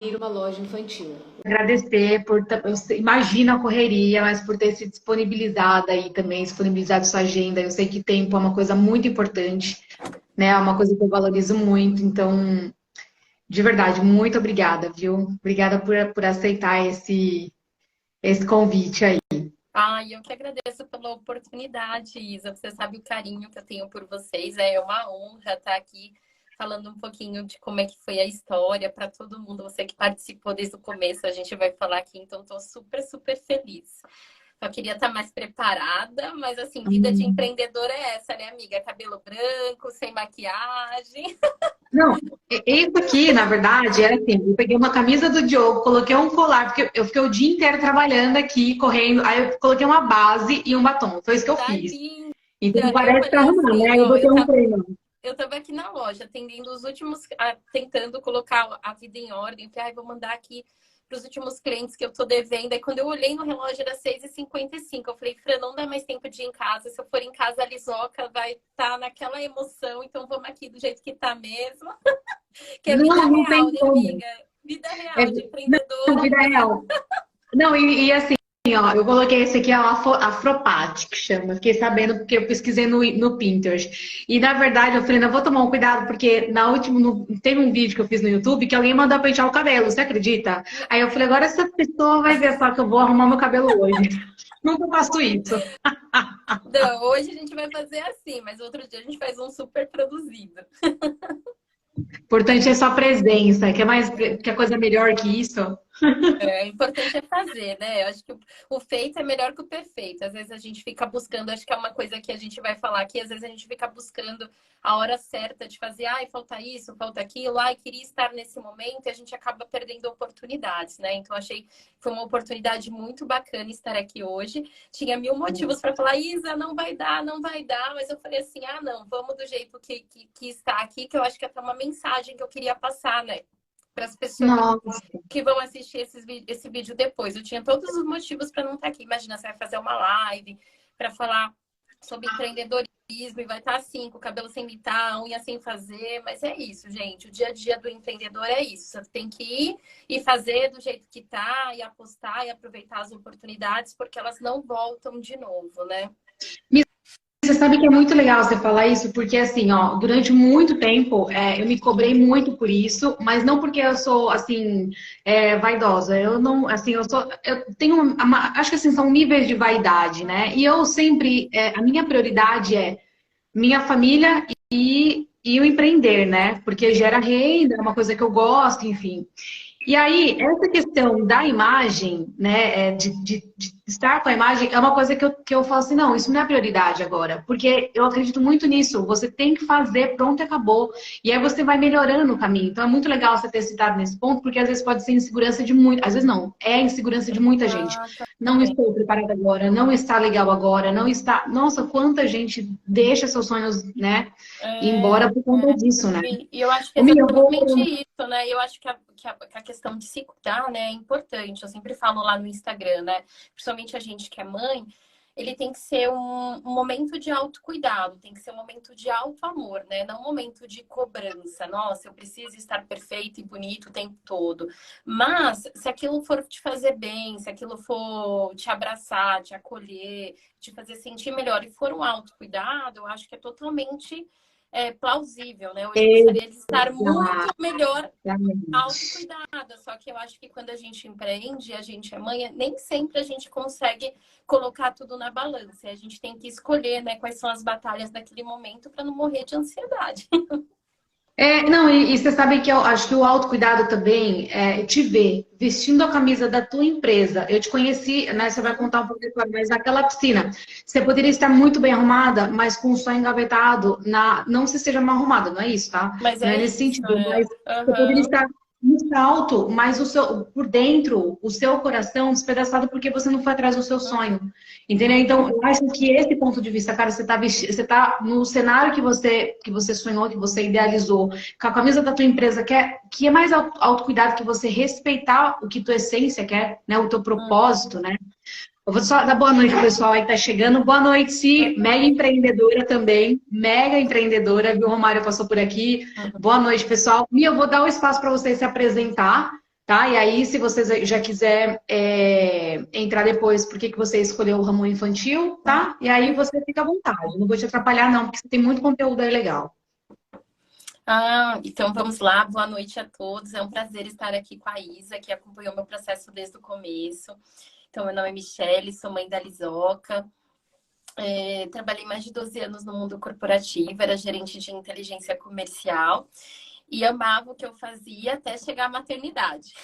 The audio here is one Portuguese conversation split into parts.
uma loja infantil. Agradecer por, eu imagino a correria, mas por ter se disponibilizado aí também, disponibilizado sua agenda. Eu sei que tempo é uma coisa muito importante, né? É uma coisa que eu valorizo muito. Então, de verdade, muito obrigada, viu? Obrigada por aceitar esse convite aí. Ai, eu que agradeço pela oportunidade, Isa. Você sabe o carinho que eu tenho por vocês. É uma honra estar aqui falando um pouquinho de como é que foi a história para todo mundo. Você que participou desde o começo, a gente vai falar aqui, então estou super, super feliz. Só queria estar mais preparada, mas assim, vida de empreendedora é essa, né, amiga? Cabelo branco, sem maquiagem. Não, isso aqui, na verdade, era assim, eu peguei uma camisa do Diogo, coloquei um colar, porque eu fiquei o dia inteiro trabalhando aqui, correndo, aí eu coloquei uma base e um batom, foi isso que eu Tá fiz. linda. Então Eu parece que tá falei arrumando, né? assim, Aí eu ó, botei um treino. eu tava aqui na loja, atendendo os últimos, tentando colocar a vida em ordem. Falei, ai, vou mandar aqui para os últimos clientes que eu tô devendo. Aí quando eu olhei no relógio era 6h55. Eu falei, Fran, não dá mais tempo de ir em casa. Se eu for em casa, a Lisoca vai estar naquela emoção. Então vamos aqui do jeito que tá mesmo. Que é vida Não, não real, tem né, como. amiga? Vida É, real de não, empreendedora. vida real. Não, e assim, ó, eu coloquei esse aqui, é o Afropate, que chama. Fiquei sabendo porque eu pesquisei no Pinterest. E na verdade, eu falei, não, vou tomar um cuidado, porque na última, teve um vídeo que eu fiz no YouTube que alguém mandou pentear o cabelo, você acredita? Aí eu falei, agora essa pessoa vai ver só que eu vou arrumar meu cabelo hoje. Nunca faço isso. Não, hoje a gente vai fazer assim, mas outro dia a gente faz um super produzido. Importante é sua presença, que é coisa melhor que isso. É, o importante é fazer, né? Eu acho que o feito é melhor que o perfeito. Às vezes a gente fica buscando, acho que é uma coisa que a gente vai falar aqui, às vezes a gente fica buscando a hora certa de fazer, ai, falta isso, falta aquilo, ai, queria estar nesse momento, e a gente acaba perdendo oportunidades, né? Então achei que foi uma oportunidade muito bacana estar aqui hoje. Tinha mil motivos para falar, Isa, não vai dar, não vai dar, mas eu falei assim, ah, não, vamos do jeito que está aqui, que eu acho que é até uma mensagem que eu queria passar, né? Para as pessoas Nossa, que vão assistir esse vídeo depois. Eu tinha todos os motivos para não estar aqui. Imagina, você vai fazer uma live para falar sobre empreendedorismo e vai estar assim, com o cabelo sem mitar, a unha sem fazer. Mas é isso, gente. O dia a dia do empreendedor é isso. Você tem que ir e fazer do jeito que tá, e apostar e aproveitar as oportunidades, porque elas não voltam de novo, né? você sabe que é muito legal você falar isso, porque assim, ó, durante muito tempo eu me cobrei muito por isso, mas não porque eu sou assim vaidosa. Eu não, assim, eu tenho, acho que assim são níveis de vaidade, né? E eu sempre, a minha prioridade é minha família e o empreender, né? Porque gera renda, é uma coisa que eu gosto, enfim. E aí, essa questão da imagem, né, de estar com a imagem, é uma coisa que eu falo assim, não, isso não é prioridade agora, porque eu acredito muito nisso, você tem que fazer, pronto, acabou, e aí você vai melhorando o caminho. Então é muito legal você ter citado nesse ponto, porque às vezes pode ser insegurança de muito, às vezes não, é insegurança de muita gente. Não estou preparada agora, não está legal agora, não está... Nossa, quanta gente deixa seus sonhos, né, ir embora por conta disso, né? E eu acho que é Ô, Mia, eu exatamente vou... isso, né? Eu acho que a questão de se cuidar, né, é importante. Eu sempre falo lá no Instagram, né? Principalmente a gente que é mãe, ele tem que ser um momento de autocuidado, tem que ser um momento de auto-amor, né? Não um momento de cobrança. Nossa, eu preciso estar perfeito e bonito o tempo todo. Mas se aquilo for te fazer bem, se aquilo for te abraçar, te acolher, te fazer sentir melhor e for um autocuidado, eu acho que é totalmente plausível, né? Hoje eu gostaria de estar muito melhor Exatamente. autocuidada, só que eu acho que quando a gente empreende, a gente é mãe, nem sempre a gente consegue colocar tudo na balança. A gente tem que escolher, né, quais são as batalhas daquele momento para não morrer de ansiedade. Não, e você sabe que eu acho que o autocuidado também é te ver vestindo a camisa da tua empresa. Eu te conheci, né? Você vai contar um pouco depois, mas naquela piscina. Você poderia estar muito bem arrumada, mas com o sonho engavetado não se esteja mal arrumada, não é isso, tá? Mas Não é é nesse isso, sentido, né? mas você poderia estar no salto, mas por dentro, o seu coração despedaçado porque você não foi atrás do seu sonho. Entendeu? Então, eu acho que esse ponto de vista, cara, você tá no cenário que você sonhou, que você idealizou, com a camisa da tua empresa, que é mais autocuidado que você respeitar o que tua essência quer, né? O teu propósito, né? Eu vou só dar boa noite pro pessoal aí que tá chegando. Boa noite, Si, mega empreendedora também, mega empreendedora, viu? O Romário passou por aqui. Boa noite, pessoal. E eu vou dar o espaço para você se apresentar, tá? E aí, se você já quiser entrar depois, por que você escolheu o ramo infantil, tá? E aí você fica à vontade. Não vou te atrapalhar, não, porque você tem muito conteúdo aí legal. Ah, então vamos lá. Boa noite a todos. É um prazer estar aqui com a Isa, que acompanhou meu processo desde o começo. Então, meu nome é Michele, sou mãe da Lisoca. Trabalhei mais de 12 anos no mundo corporativo, era gerente de inteligência comercial e amava o que eu fazia até chegar à maternidade.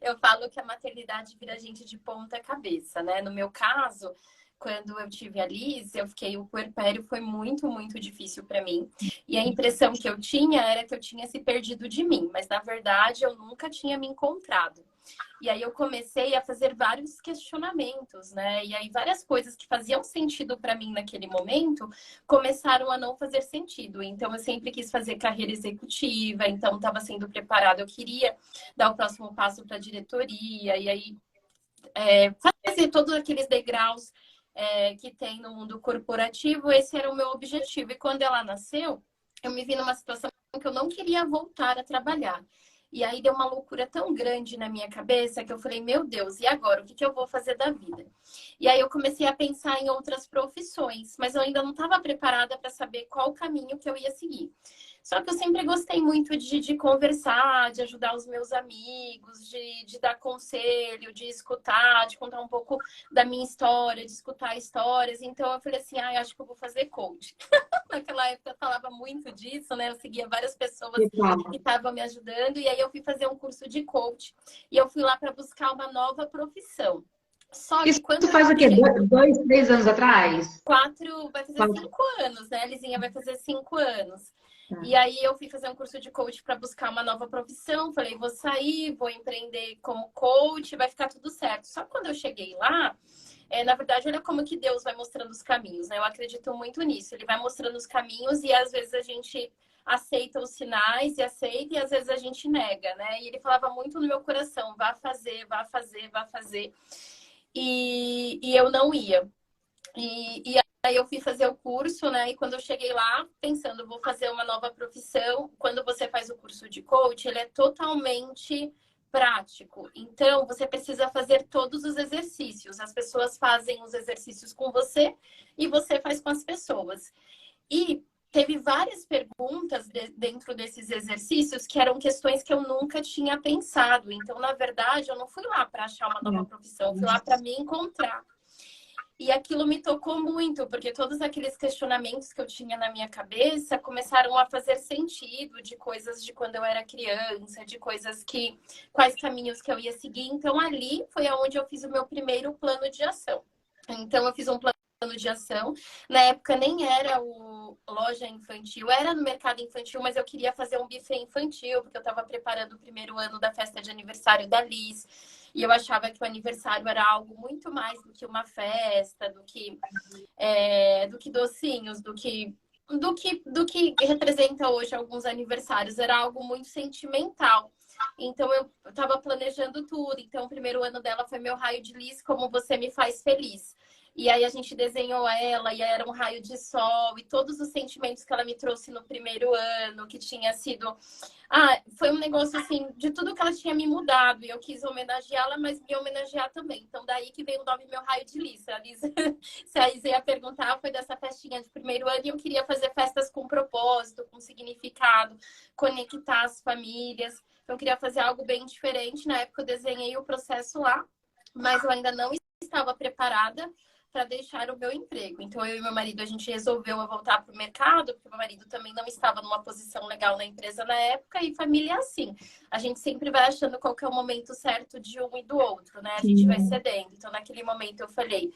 Eu falo que a maternidade vira a gente de ponta cabeça, né? No meu caso, quando eu tive a Liz, o puerpério foi muito, muito difícil para mim. E a impressão que eu tinha era que eu tinha se perdido de mim, mas na verdade eu nunca tinha me encontrado. E aí eu comecei a fazer vários questionamentos, né? E aí várias coisas que faziam sentido para mim naquele momento começaram a não fazer sentido. Então eu sempre quis fazer carreira executiva, então estava sendo preparada, eu queria dar o próximo passo para a diretoria, e aí fazer todos aqueles degraus que tem no mundo corporativo, esse era o meu objetivo. E quando ela nasceu, eu me vi numa situação que eu não queria voltar a trabalhar. E aí deu uma loucura tão grande na minha cabeça que eu falei, meu Deus, e agora? O que eu vou fazer da vida? E aí eu comecei a pensar em outras profissões, mas eu ainda não estava preparada para saber qual caminho que eu ia seguir. Só que eu sempre gostei muito de conversar, de ajudar os meus amigos, de dar conselho, de escutar, de contar um pouco da minha história, de escutar histórias. Então eu falei assim, acho que eu vou fazer coach. Naquela época eu falava muito disso, né? Eu seguia várias pessoas que estavam me ajudando. E aí eu fui fazer um curso de coach. E eu fui lá para buscar uma nova profissão. Só que Isso quando faz o quê? 2, 3 anos atrás? vai fazer 5 anos, né? A Lizinha vai fazer 5 anos. E aí eu fui fazer um curso de coach para buscar uma nova profissão. Falei, vou sair, vou empreender como coach, vai ficar tudo certo. Só que quando eu cheguei lá, na verdade, olha como que Deus vai mostrando os caminhos, né? Eu acredito muito nisso. Ele vai mostrando os caminhos e às vezes a gente aceita os sinais e aceita e às vezes a gente nega, né? E ele falava muito no meu coração, vá fazer, vá fazer, vá fazer. E eu não ia. E aí eu fui fazer o curso, né? E quando eu cheguei lá, pensando, vou fazer uma nova profissão. Quando você faz o curso de coach, ele é totalmente prático. Então, você precisa fazer todos os exercícios. As pessoas fazem os exercícios com você e você faz com as pessoas. E teve várias perguntas dentro desses exercícios que eram questões que eu nunca tinha pensado. Então, na verdade, eu não fui lá para achar uma nova profissão, eu fui lá para me encontrar. E aquilo me tocou muito, porque todos aqueles questionamentos que eu tinha na minha cabeça começaram a fazer sentido, de coisas de quando eu era criança, de coisas quais caminhos que eu ia seguir. Então, ali foi onde eu fiz o meu primeiro plano de ação. Então, eu fiz um plano de ação. Na época, nem era o loja infantil, era no mercado infantil, mas eu queria fazer um buffet infantil, porque eu estava preparando o primeiro ano da festa de aniversário da Liz. E eu achava que o aniversário era algo muito mais do que uma festa, do que docinhos, do que representa hoje alguns aniversários. Era algo muito sentimental. Então, eu estava planejando tudo. Então, o primeiro ano dela foi meu raio de Liz, como você me faz feliz. E aí a gente desenhou ela, e era um raio de sol, e todos os sentimentos que ela me trouxe no primeiro ano, que tinha sido... foi um negócio, assim, de tudo que ela tinha me mudado, e eu quis homenageá-la, mas me homenagear também. Então, daí que veio o nome Meu Raio de Liz. Se a Isa ia perguntar, foi dessa festinha de primeiro ano, e eu queria fazer festas com propósito, com significado, conectar as famílias. Então, eu queria fazer algo bem diferente. Na época, eu desenhei o processo lá, mas eu ainda não estava preparada para deixar o meu emprego. Então, eu e meu marido, a gente resolveu voltar para o mercado, porque meu marido também não estava numa posição legal na empresa na época, e família é assim. A gente sempre vai achando qual que é o momento certo de um e do outro, né? A gente vai cedendo. Então, naquele momento, eu falei,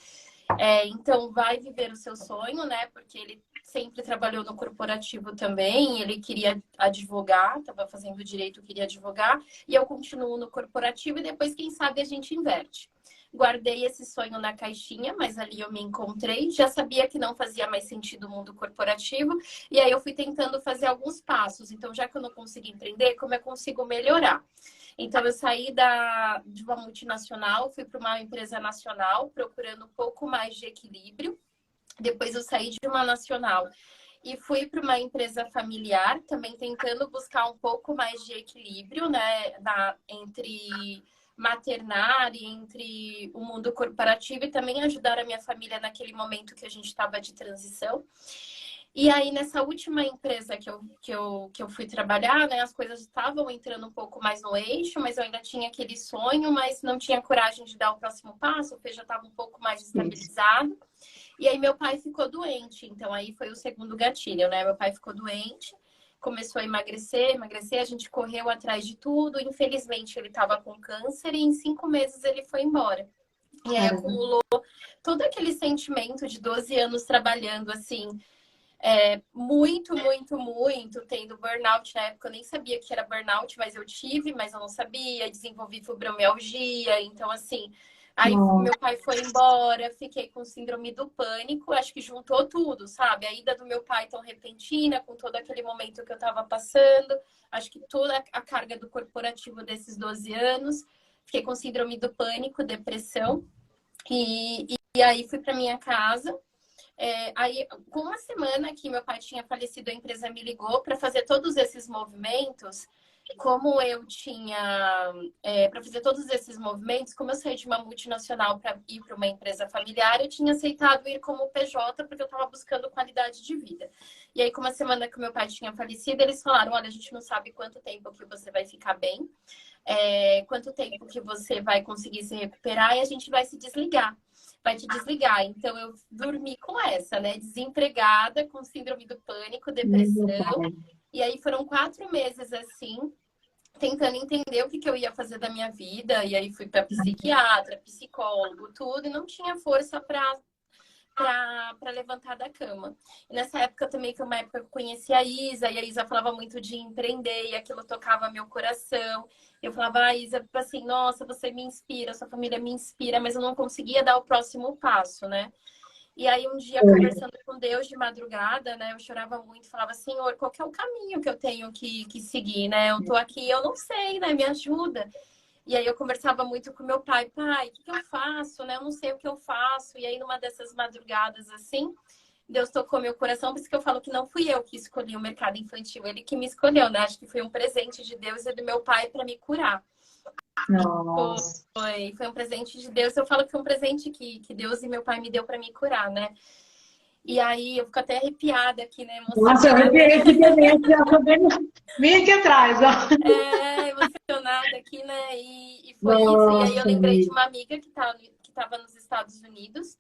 então, vai viver o seu sonho, né? Porque ele sempre trabalhou no corporativo também, ele queria advogar, estava fazendo direito, queria advogar, e eu continuo no corporativo, e depois, quem sabe, a gente inverte. Guardei esse sonho na caixinha, mas ali eu me encontrei. Já sabia que não fazia mais sentido o mundo corporativo. E aí eu fui tentando fazer alguns passos. Então, já que eu não consigo empreender, como eu consigo melhorar? Então, eu saí de uma multinacional, fui para uma empresa nacional, procurando um pouco mais de equilíbrio. Depois eu saí de uma nacional e fui para uma empresa familiar, também tentando buscar um pouco mais de equilíbrio, né, entre maternar e entre o mundo corporativo e também ajudar a minha família naquele momento que a gente estava de transição. E aí, nessa última empresa que eu fui trabalhar, né, as coisas estavam entrando um pouco mais no eixo, mas eu ainda tinha aquele sonho, mas não tinha coragem de dar o próximo passo, o Fê já estava um pouco mais estabilizado. E aí, meu pai ficou doente, então aí foi o segundo gatilho, né? Meu pai ficou doente, começou a emagrecer, a gente correu atrás de tudo, infelizmente ele estava com câncer e em 5 meses ele foi embora. E aí acumulou todo aquele sentimento de 12 anos trabalhando, assim, muito, tendo burnout na época. Eu nem sabia que era burnout, mas eu tive, mas eu não sabia. Desenvolvi fibromialgia, então assim, aí meu pai foi embora, fiquei com síndrome do pânico, acho que juntou tudo, sabe? A ida do meu pai tão repentina, com todo aquele momento que eu tava passando, acho que toda a carga do corporativo desses 12 anos, fiquei com síndrome do pânico, depressão, e aí fui para minha casa. Aí, com uma semana que meu pai tinha falecido, a empresa me ligou para fazer todos esses movimentos. Como eu tinha, para fazer todos esses movimentos, como eu saí de uma multinacional para ir para uma empresa familiar, eu tinha aceitado ir como PJ porque eu estava buscando qualidade de vida. E aí, com uma semana que meu pai tinha falecido, eles falaram: olha, a gente não sabe quanto tempo que você vai ficar bem, quanto tempo que você vai conseguir se recuperar e a gente vai se desligar. Vai te desligar. Então, eu dormi com essa, né? Desempregada, com síndrome do pânico, depressão. E aí foram 4 meses assim, tentando entender o que eu ia fazer da minha vida. E aí fui para psiquiatra, psicólogo, tudo, e não tinha força para levantar da cama. E nessa época também foi uma época que eu conheci a Isa, e a Isa falava muito de empreender, e aquilo tocava meu coração. Eu falava: Isa, assim, nossa, você me inspira, sua família me inspira, mas eu não conseguia dar o próximo passo, né? E aí um dia, conversando com Deus de madrugada, né, eu chorava muito, falava: Senhor, qual que é o caminho que eu tenho que seguir, né? Eu tô aqui, eu não sei, né? Me ajuda. E aí eu conversava muito com meu pai: pai, o que eu faço, né? Eu não sei o que eu faço. E aí numa dessas madrugadas assim, Deus tocou meu coração, por isso que eu falo que não fui eu que escolhi o mercado infantil, ele que me escolheu, né? Acho que foi um presente de Deus e do meu pai para me curar. Nossa. Foi um presente de Deus. Eu falo que foi um presente que Deus e meu pai me deu para me curar, né? E aí eu fico até arrepiada aqui, né? Nossa, eu arrepiei aqui também, vem aqui atrás, ó. Emocionada aqui, né? E foi isso. E aí eu Nossa, lembrei de amiga. uma amiga que estava nos Estados Unidos.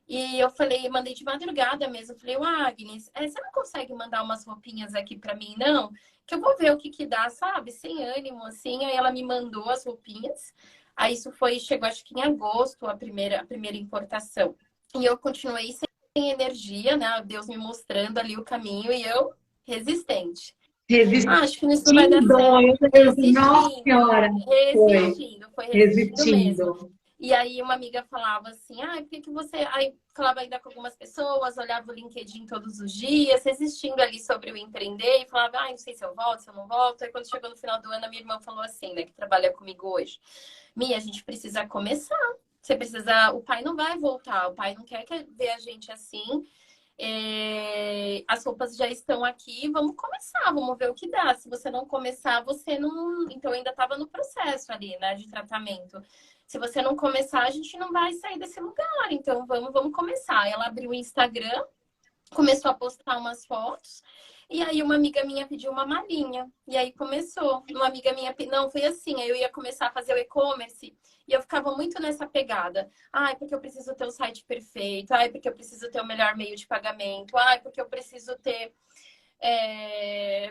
E eu falei, mandei de madrugada mesmo. Eu falei: Agnes, você não consegue mandar umas roupinhas aqui para mim, não? Que eu vou ver o que dá, sabe? Sem ânimo, assim. Aí ela me mandou as roupinhas. Aí isso chegou acho que em agosto, a primeira importação. E eu continuei sem energia, né? Deus me mostrando ali o caminho e eu resistente. Acho que isso não vai dar certo. Nossa senhora. Foi resistindo mesmo. Resistindo. E aí uma amiga falava assim: por que você... Aí falava ainda com algumas pessoas, olhava o LinkedIn todos os dias, resistindo ali sobre o empreender, e falava: não sei se eu volto, se eu não volto. Aí quando chegou no final do ano, a minha irmã falou assim, né, que trabalha comigo hoje: Mia, a gente precisa começar. Você precisa... O pai não vai voltar, o pai não quer ver a gente assim. As roupas já estão aqui, vamos começar, vamos ver o que dá. Se você não começar, você não... Então, eu ainda estava no processo ali, né, de tratamento. Se você não começar, a gente não vai sair desse lugar. Então, vamos começar. Ela abriu o Instagram, começou a postar umas fotos. E aí uma amiga minha pediu uma malinha. E aí começou. Uma amiga minha... Não, foi assim. Aí eu ia começar a fazer o e-commerce. E eu ficava muito nessa pegada. Porque eu preciso ter o site perfeito. Porque eu preciso ter o melhor meio de pagamento. Porque eu preciso ter...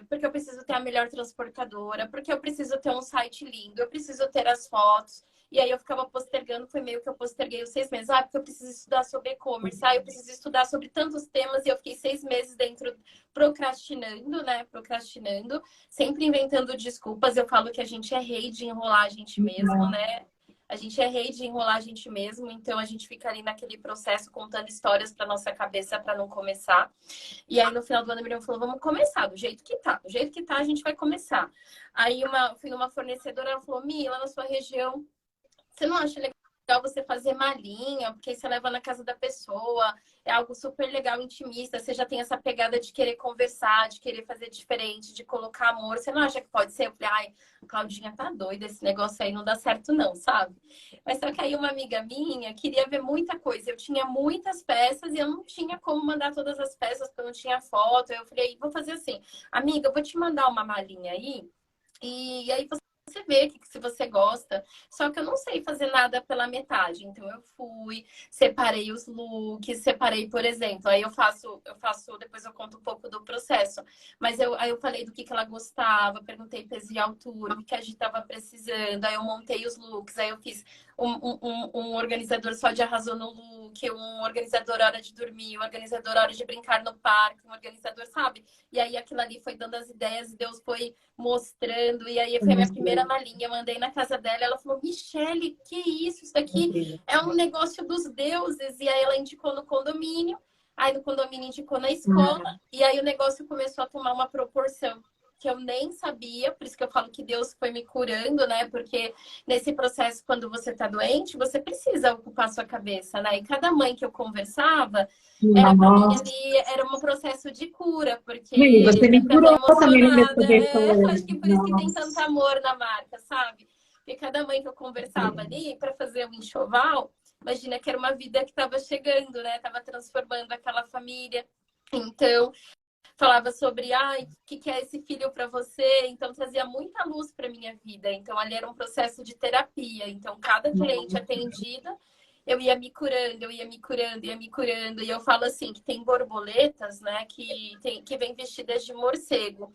porque eu preciso ter a melhor transportadora. Porque eu preciso ter um site lindo. Eu preciso ter as fotos. E aí eu ficava postergando, foi meio que eu posterguei os 6 meses. Porque eu preciso estudar sobre e-commerce. Eu preciso estudar sobre tantos temas. E eu fiquei 6 meses dentro, procrastinando, né? Procrastinando, sempre inventando desculpas. Eu falo que a gente é rei de enrolar a gente mesmo, né? A gente é rei de enrolar a gente mesmo. Então a gente fica ali naquele processo contando histórias para nossa cabeça para não começar. E aí no final do ano a minha irmã falou: vamos começar, do jeito que tá. Do jeito que tá, a gente vai começar. Aí fui numa fornecedora, ela falou: Mia, lá na sua região, você não acha legal você fazer malinha, porque aí você leva na casa da pessoa, é algo super legal, intimista, você já tem essa pegada de querer conversar, de querer fazer diferente, de colocar amor. Você não acha que pode ser? Eu falei, ai, a Claudinha tá doida, esse negócio aí não dá certo não, sabe? Mas só que aí uma amiga minha queria ver muita coisa. Eu tinha muitas peças e eu não tinha como mandar todas as peças, porque eu não tinha foto. Eu falei, vou fazer assim, amiga, eu vou te mandar uma malinha aí, e aí você vê que se você gosta. Só que eu não sei fazer nada pela metade. Então eu fui, separei os looks, separei, por exemplo, aí eu faço, depois eu conto um pouco do processo. Mas aí eu falei do que ela gostava, perguntei peso e altura, o que a gente estava precisando, aí eu montei os looks, aí eu fiz um organizador só de arrasou no look, um organizador hora de dormir, um organizador hora de brincar no parque, um organizador, sabe? E aí aquilo ali foi dando as ideias, Deus foi mostrando, e aí foi a minha primeira malinha, mandei na casa dela, ela falou, Michele, que isso? Isso daqui é um negócio dos deuses, e aí ela indicou no condomínio, aí no condomínio indicou na escola, e aí o negócio começou a tomar uma proporção que eu nem sabia, por isso que eu falo que Deus foi me curando, né? Porque nesse processo, quando você tá doente, você precisa ocupar sua cabeça, né? E cada mãe que eu conversava, era pra mim Nossa. ali, era um processo de cura, porque E você eu me fico até curou também no meu emocionada. história. Acho que por isso que tem tanto Nossa. amor na marca, sabe? Porque cada mãe que eu conversava ali, para fazer um enxoval, imagina que era uma vida que estava chegando, né? Tava transformando aquela família. Então, falava sobre, ai, o que é esse filho para você? Então, trazia muita luz para minha vida. Então, ali era um processo de terapia. Então, cada cliente atendida, eu ia me curando, eu ia me curando, ia me curando. E eu falo assim, que tem borboletas, né, que vêm vestidas de morcego.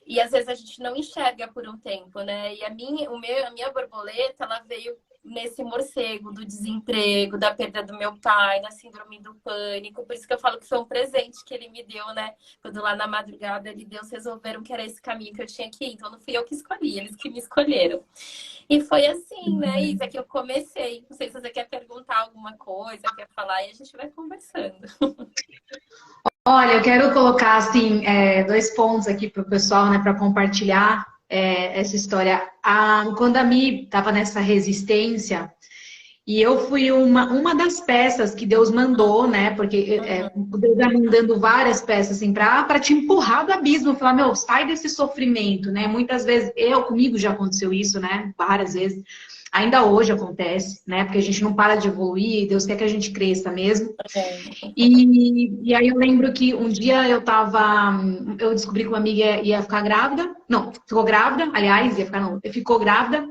E às vezes a gente não enxerga por um tempo, né? E a minha borboleta, ela veio nesse morcego do desemprego, da perda do meu pai, na síndrome do pânico. Por isso que eu falo que foi um presente que ele me deu, né? Quando lá na madrugada ele e Deus resolveram que era esse caminho que eu tinha que ir. Então não fui eu que escolhi, eles que me escolheram. E foi assim, né, Isa, que eu comecei. Não sei se você quer perguntar alguma coisa, quer falar, e a gente vai conversando. Olha, eu quero colocar assim dois pontos aqui para o pessoal, né, para compartilhar essa história. Quando a Mi estava nessa resistência, e eu fui uma das peças que Deus mandou, né? Porque Deus vai mandando várias peças assim para te empurrar do abismo, falar, meu, sai desse sofrimento, né? Muitas vezes, comigo já aconteceu isso, né? Várias vezes. Ainda hoje acontece, né? Porque a gente não para de evoluir, Deus quer que a gente cresça mesmo. E aí eu lembro que um dia eu descobri que uma amiga ia ficar grávida, não, ficou grávida, aliás, ia ficar não, ficou grávida.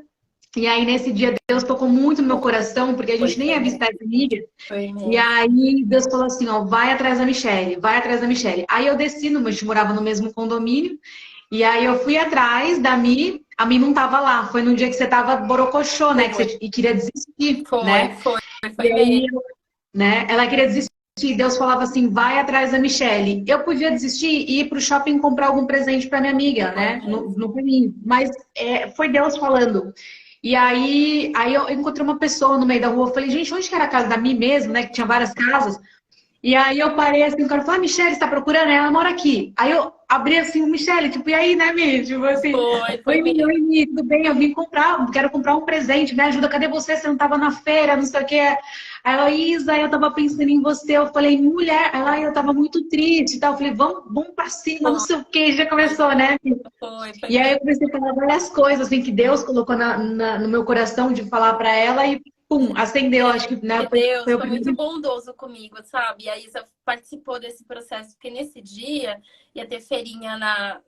E aí nesse dia Deus tocou muito no meu coração, porque a Foi gente nem ia visitar essa amiga. Foi E mesmo. aí Deus falou assim, ó, vai atrás da Michelle, vai atrás da Michelle. Aí eu desci, a gente morava no mesmo condomínio, e aí eu fui atrás da Mi, a Mi não tava lá, foi no dia que você tava borocochô, né, que Foi, você queria desistir, foi, né? foi, E foi mesmo. aí né? Ela queria desistir. Deus falava assim, vai atrás da Michelle. Eu podia desistir e ir para o shopping comprar algum presente para minha amiga, Foi né? mesmo. No caminho. Mas foi Deus falando. E aí eu encontrei uma pessoa no meio da rua. Eu falei, gente, onde que era a casa da Mi mesmo, né? Que tinha várias casas. E aí eu parei assim, o cara falou, Michelle, você tá procurando? Ela mora aqui. Aí eu abri assim, Michelle, tipo, e aí, né, Mi? Tipo assim, Foi mesmo. oi, Mi, tudo bem? Eu vim comprar, quero comprar um presente, me ajuda, cadê você? Você não tava na feira, não sei o quê. Aí ela, Isa, eu tava pensando em você. Eu falei, mulher, ela, eu tava muito triste e tal. Eu falei, vamos pra cima, não sei o quê. Já começou, né? Foi E aí mesmo. eu comecei a falar várias coisas, assim, que Deus colocou no meu coração de falar pra ela e, pum, acendeu. Acho que, né, Que Deus foi o foi muito primeiro. bondoso comigo, sabe? E a Isa participou desse processo, porque nesse dia ia ter feirinha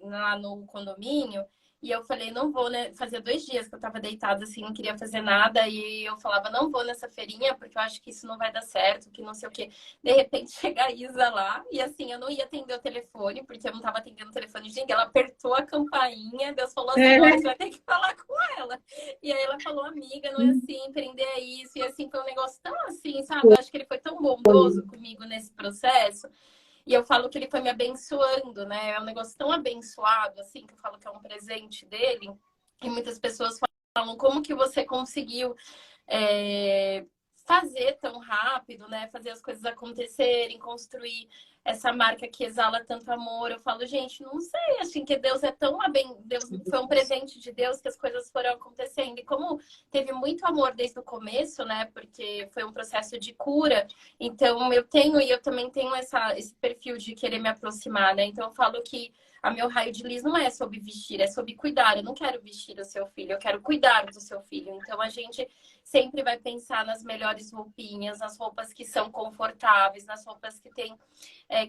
lá no condomínio, e eu falei, não vou, né? Fazia 2 dias que eu tava deitada assim, não queria fazer nada, e eu falava, não vou nessa feirinha, porque eu acho que isso não vai dar certo, que não sei o quê. De repente chega a Isa lá, e assim, eu não ia atender o telefone, porque eu não tava atendendo o telefone de ninguém. Ela apertou a campainha, Deus falou assim, olha, você vai ter que falar com ela. E aí ela falou, amiga, não é assim, empreender é isso. E assim, foi um negócio tão assim, sabe? Eu acho que ele foi tão bondoso comigo nesse processo. E eu falo que ele foi me abençoando, né? É um negócio tão abençoado, assim, que eu falo que é um presente dele. E muitas pessoas falam, como que você conseguiu é, fazer tão rápido, né? Fazer as coisas acontecerem, construir essa marca que exala tanto amor. Eu falo, gente, não sei, assim, que Deus é tão Deus foi um presente de Deus que as coisas foram acontecendo. E como teve muito amor desde o começo, né? Porque foi um processo de cura. Então eu também tenho esse perfil de querer me aproximar, né? Então eu falo que a meu raio de Liz não é sobre vestir, é sobre cuidar. Eu não quero vestir o seu filho, eu quero cuidar do seu filho. Então a gente sempre vai pensar nas melhores roupinhas, nas roupas que são confortáveis, nas roupas que tem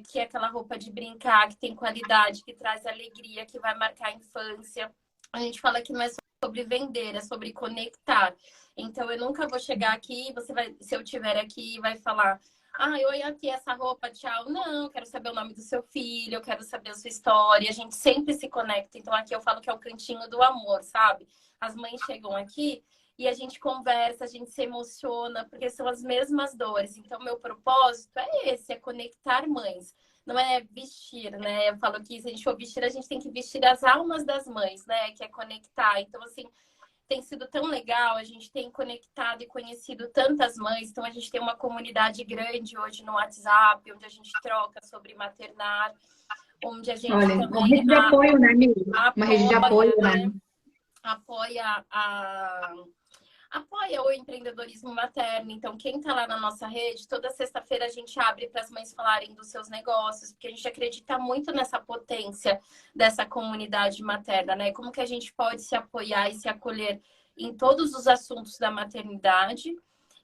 que é aquela roupa de brincar, que tem qualidade, que traz alegria, que vai marcar a infância. A gente fala que não é sobre vender, é sobre conectar. Então eu nunca vou chegar aqui, se eu tiver aqui, vai falar: ah, oi, aqui essa roupa, tchau. Não, eu quero saber o nome do seu filho, eu quero saber a sua história. A gente sempre se conecta. Então aqui eu falo que é o cantinho do amor, sabe? As mães chegam aqui e a gente conversa, a gente se emociona, porque são as mesmas dores. Então meu propósito é esse, é conectar mães. Não é vestir, né? Eu falo que se a gente for vestir, a gente tem que vestir as almas das mães, né? Que é conectar. Então, assim, tem sido tão legal, a gente tem conectado e conhecido tantas mães, então a gente tem uma comunidade grande hoje no WhatsApp, onde a gente troca sobre maternar, onde a gente Olha, uma também rede de apoio, né, amiga? Uma rede de apoio, apoia, né? né? Apoia apoia o empreendedorismo materno. Então, quem está lá na nossa rede, toda sexta-feira a gente abre para as mães falarem dos seus negócios, porque a gente acredita muito nessa potência dessa comunidade materna, né? Como que a gente pode se apoiar e se acolher em todos os assuntos da maternidade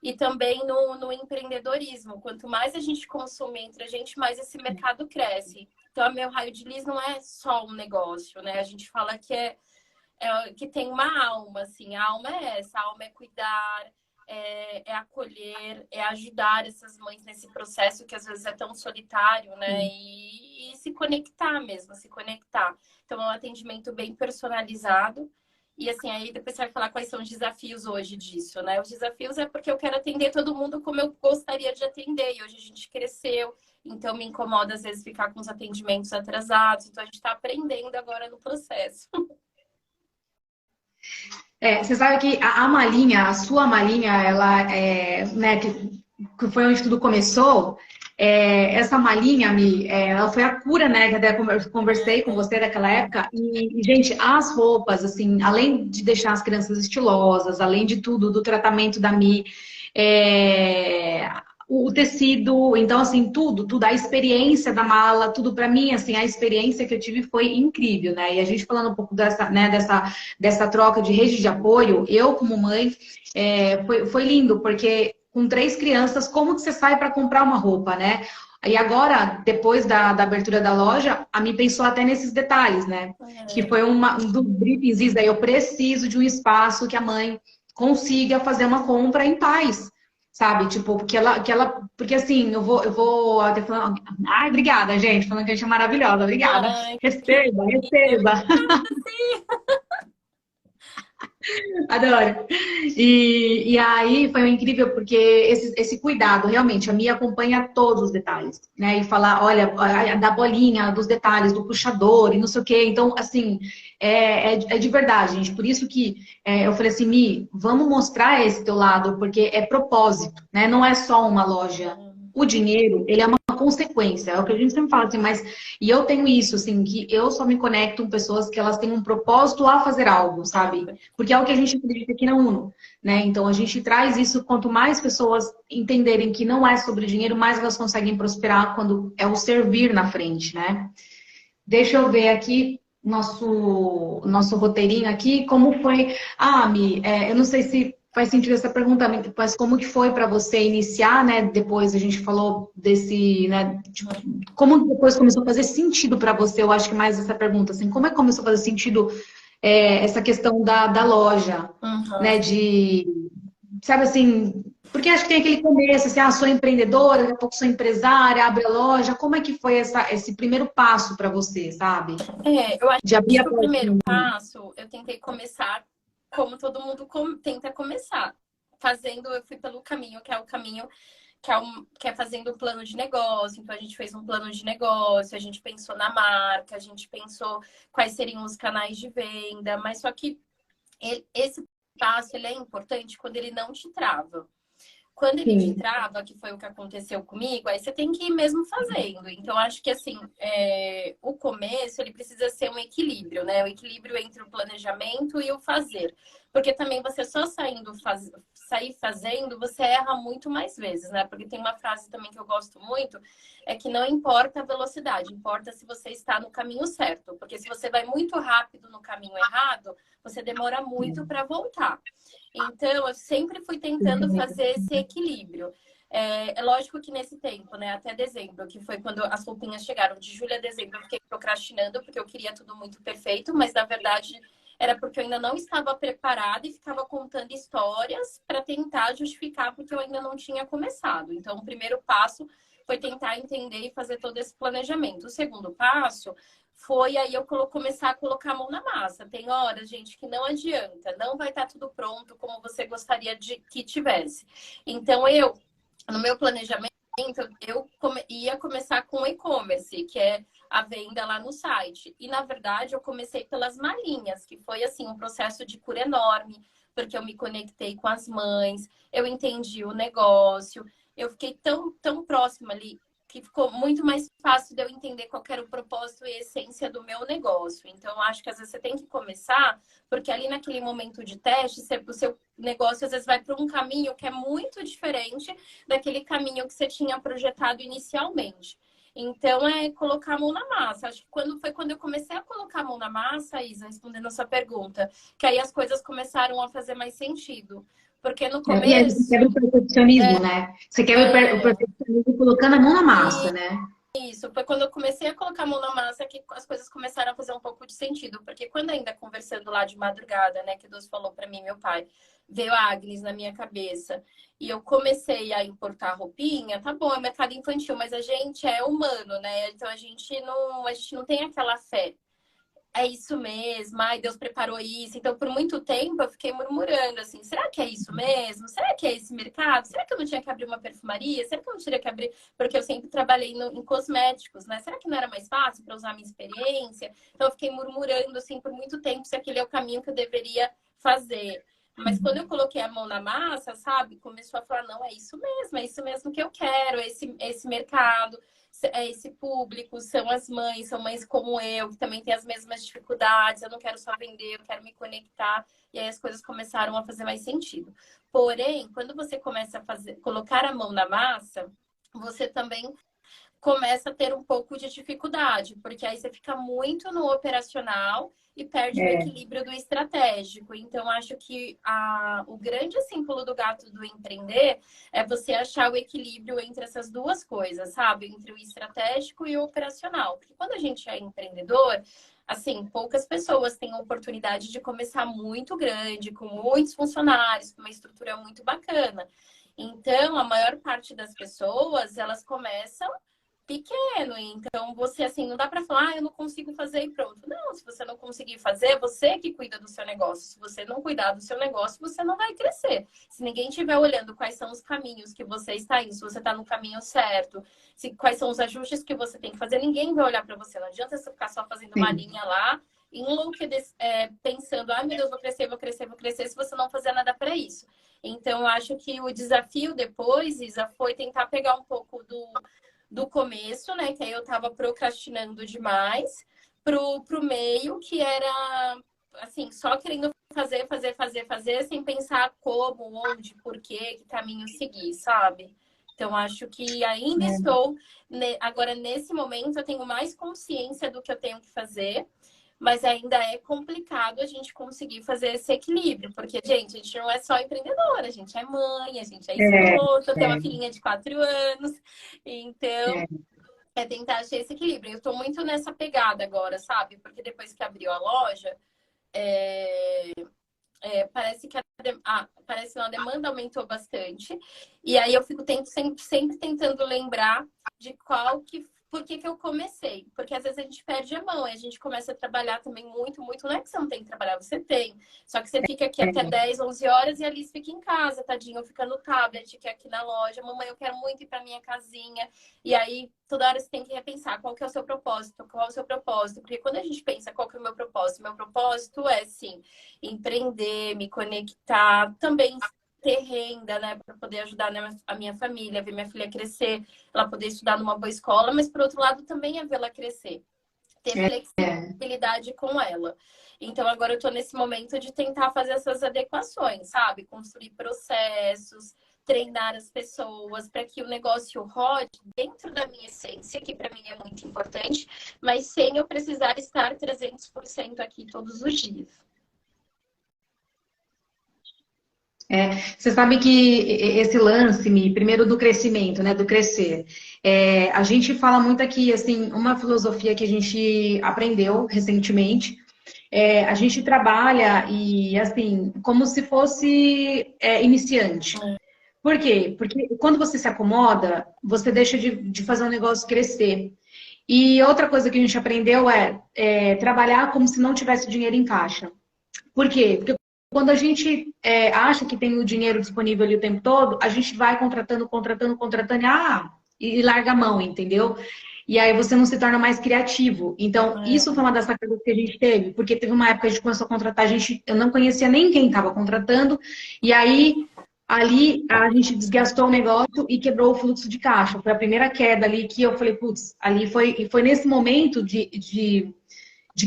e também no empreendedorismo. Quanto mais a gente consome entre a gente, mais esse mercado cresce. Então, a Meu Raio de Liz não é só um negócio, né? A gente fala que tem uma alma, assim. A alma é essa, a alma é cuidar, é acolher, é ajudar essas mães nesse processo que às vezes é tão solitário, né? E se conectar mesmo, se conectar. Então, é um atendimento bem personalizado. E assim, aí depois você vai falar quais são os desafios hoje disso, né? Os desafios é porque eu quero atender todo mundo como eu gostaria de atender. E hoje a gente cresceu, então me incomoda às vezes ficar com os atendimentos atrasados. Então, a gente está aprendendo agora no processo. Você sabe que a Malinha, a sua Malinha, ela né, que foi onde tudo começou. Essa Malinha, ela foi a cura, né? Que até conversei com você daquela época. Gente, as roupas, assim, além de deixar as crianças estilosas, além de tudo, do tratamento da Mi, o tecido, então, assim, tudo, a experiência da mala, tudo para mim, assim, a experiência que eu tive foi incrível, né? E a gente falando um pouco dessa troca de rede de apoio, eu como mãe, foi lindo, porque com 3 crianças, como que você sai para comprar uma roupa, né? E agora, depois da abertura da loja, a mim pensou até nesses detalhes, né? Que foi um dos briefings, aí eu preciso de um espaço que a mãe consiga fazer uma compra em paz. Sabe, tipo, porque assim, eu vou até falando, ai, obrigada, gente, falando que a gente é maravilhosa, obrigada. Ai, Receba, receba. Adoro. E aí foi incrível porque esse cuidado, realmente, a Mia acompanha todos os detalhes, né? E falar, olha, da bolinha, dos detalhes, do puxador e não sei o quê. Então, assim, é de verdade, gente. Por isso que eu falei assim, Mi, vamos mostrar esse teu lado, porque é propósito, né? Não é só uma loja. O dinheiro, ele é uma consequência, é o que a gente sempre fala assim, mas e eu tenho isso, assim, que eu só me conecto com pessoas que elas têm um propósito a fazer algo, sabe? Porque é o que a gente acredita aqui na Uno, né? Então a gente traz isso, quanto mais pessoas entenderem que não é sobre dinheiro, mais elas conseguem prosperar quando é o servir na frente, né? Deixa eu ver aqui nosso roteirinho aqui, como foi... Ah, Mi, eu não sei se faz sentido essa pergunta, mas como que foi para você iniciar, né? Depois a gente falou desse, né? Tipo, como depois começou a fazer sentido para você? Eu acho que mais essa pergunta, assim, como é que começou a fazer sentido essa questão da loja, né? Sabe assim, porque acho que tem aquele começo, assim, sou empreendedora, daqui a pouco sou empresária, abre a loja. Como é que foi esse primeiro passo para você, sabe? Eu acho De abrir a que o primeiro portinha. passo, eu tentei começar como todo mundo tenta começar. Eu fui pelo caminho, que é o caminho que é fazendo um plano de negócio. Então, a gente fez um plano de negócio, a gente pensou na marca, a gente pensou quais seriam os canais de venda, mas só que esse passo, ele é importante quando ele não te trava. Quando ele te sim. trava, que foi o que aconteceu comigo, aí você tem que ir mesmo fazendo. Então, acho que assim, o começo ele precisa ser um equilíbrio, né? O equilíbrio entre o planejamento e o fazer. Porque também você só sair fazendo, você erra muito mais vezes, né? Porque tem uma frase também que eu gosto muito, é que não importa a velocidade, importa se você está no caminho certo. Porque se você vai muito rápido no caminho errado, você demora muito para voltar. Então, eu sempre fui tentando fazer esse equilíbrio. É lógico que nesse tempo, né, até dezembro, que foi quando as roupinhas chegaram, de julho a dezembro, eu fiquei procrastinando, porque eu queria tudo muito perfeito, mas na verdade era porque eu ainda não estava preparada e ficava contando histórias para tentar justificar, porque eu ainda não tinha começado. Então, o primeiro passo foi tentar entender e fazer todo esse planejamento. O segundo passo foi aí eu começar a colocar a mão na massa. Tem horas, gente, que não adianta, não vai estar tudo pronto como você gostaria de que tivesse. Então, no meu planejamento, ia começar com e-commerce, que é a venda lá no site. E, na verdade, eu comecei pelas malinhas, que foi, assim, um processo de cura enorme, porque eu me conectei com as mães, eu entendi o negócio, eu fiquei tão próxima ali que ficou muito mais fácil de eu entender qual era o propósito e a essência do meu negócio. Então, acho que às vezes você tem que começar, porque ali naquele momento de teste, o seu negócio às vezes vai para um caminho que é muito diferente daquele caminho que você tinha projetado inicialmente. Então, é colocar a mão na massa. Acho que quando eu comecei a colocar a mão na massa, Isa, respondendo a sua pergunta, que aí as coisas começaram a fazer mais sentido. Porque no E aí você quebra o começo, perfeccionismo, né? Você quebra o é, perfeccionismo colocando a mão na massa, né? isso, foi quando eu comecei a colocar a mão na massa que as coisas começaram a fazer um pouco de sentido. Porque quando ainda conversando lá de madrugada, né, que Deus falou para mim, meu pai, veio a Agnes na minha cabeça e eu comecei a importar roupinha, tá bom, é mercado infantil, mas a gente é humano, né? Então a gente não tem aquela fé. É isso mesmo, ai, Deus preparou isso. Então, por muito tempo, eu fiquei murmurando assim: será que é isso mesmo? Será que é esse mercado? Será que eu não tinha que abrir uma perfumaria? Será que eu não tinha que abrir? Porque eu sempre trabalhei em cosméticos, né? Será que não era mais fácil para usar a minha experiência? Então, eu fiquei murmurando assim por muito tempo se aquele é o caminho que eu deveria fazer. Mas quando eu coloquei a mão na massa, sabe? Começou a falar: não, é isso mesmo que eu quero, esse mercado é esse público, são mães como eu, que também têm as mesmas dificuldades, eu não quero só vender, eu quero me conectar, e aí as coisas começaram a fazer mais sentido. Porém, quando você começa a colocar a mão na massa, você também começa a ter um pouco de dificuldade, porque aí você fica muito no operacional e perde o É, equilíbrio do estratégico. Então, acho que o grande símbolo do gato do empreender é você achar o equilíbrio entre essas duas coisas, sabe? Entre o estratégico e o operacional. Porque quando a gente é empreendedor, assim, poucas pessoas têm a oportunidade de começar muito grande, com muitos funcionários, com uma estrutura muito bacana. Então, a maior parte das pessoas, elas começam pequeno. Então, você, assim, não dá para falar, eu não consigo fazer e pronto. Não, se você não conseguir fazer, você que cuida do seu negócio. Se você não cuidar do seu negócio, você não vai crescer. Se ninguém estiver olhando quais são os caminhos que você está indo, se você está no caminho certo, quais são os ajustes que você tem que fazer, ninguém vai olhar para você. Não adianta você ficar só fazendo uma sim. linha lá, pensando, ai meu Deus, vou crescer, vou crescer, vou crescer, se você não fazer nada para isso. Então, eu acho que o desafio depois, Isa, foi tentar pegar um pouco do começo, né? Que aí eu tava procrastinando demais, pro meio, que era assim, só querendo fazer, sem pensar como, onde, por quê, que caminho seguir, sabe? Então, acho que ainda estou. Agora, nesse momento, eu tenho mais consciência do que eu tenho que fazer, mas ainda é complicado a gente conseguir fazer esse equilíbrio, porque, gente, a gente não é só empreendedora, a gente é mãe, a gente é É, esposa, tem uma é, filhinha de 4 anos, então é. é tentar achar esse equilíbrio. Eu estou muito nessa pegada agora, sabe? Porque depois que abriu a loja, é, parece que parece que a demanda aumentou bastante. E aí eu fico sempre tentando lembrar de por que eu comecei. Porque às vezes a gente perde a mão, e a gente começa a trabalhar também muito, muito. Não é que você não tem que trabalhar, você tem. Só que você fica aqui até 10, 11 horas e a Alice fica em casa, tadinho, fica no tablet, que é aqui na loja. Mamãe, eu quero muito ir para minha casinha. E aí, toda hora você tem que repensar qual que é o seu propósito, qual é o seu propósito. Porque quando a gente pensa qual que é o meu propósito é, sim, empreender, me conectar, também ter renda, né, para poder ajudar, né, a minha família, ver minha filha crescer, ela poder estudar numa boa escola, mas por outro lado também é vê-la crescer, ter flexibilidade com ela. Então agora eu tô nesse momento de tentar fazer essas adequações, sabe? Construir processos, treinar as pessoas para que o negócio rode dentro da minha essência, que para mim é muito importante, mas sem eu precisar estar 300% aqui todos os dias. Você sabe que esse lance, Mi, primeiro do crescimento, né, do crescer, a gente fala muito aqui, assim, uma filosofia que a gente aprendeu recentemente, a gente trabalha e, assim, como se fosse iniciante. Por quê? Porque quando você se acomoda, você deixa de fazer um negócio crescer. E outra coisa que a gente aprendeu é trabalhar como se não tivesse dinheiro em caixa. Por quê? Porque quando a gente acha que tem o dinheiro disponível ali o tempo todo, a gente vai contratando, contratando, contratando, e larga a mão, entendeu? E aí você não se torna mais criativo. Então, isso foi uma das sacadas que a gente teve, porque teve uma época que a gente começou a contratar, eu não conhecia nem quem estava contratando, e aí ali a gente desgastou o negócio e quebrou o fluxo de caixa. Foi a primeira queda ali que eu falei, putz, ali foi nesse momento de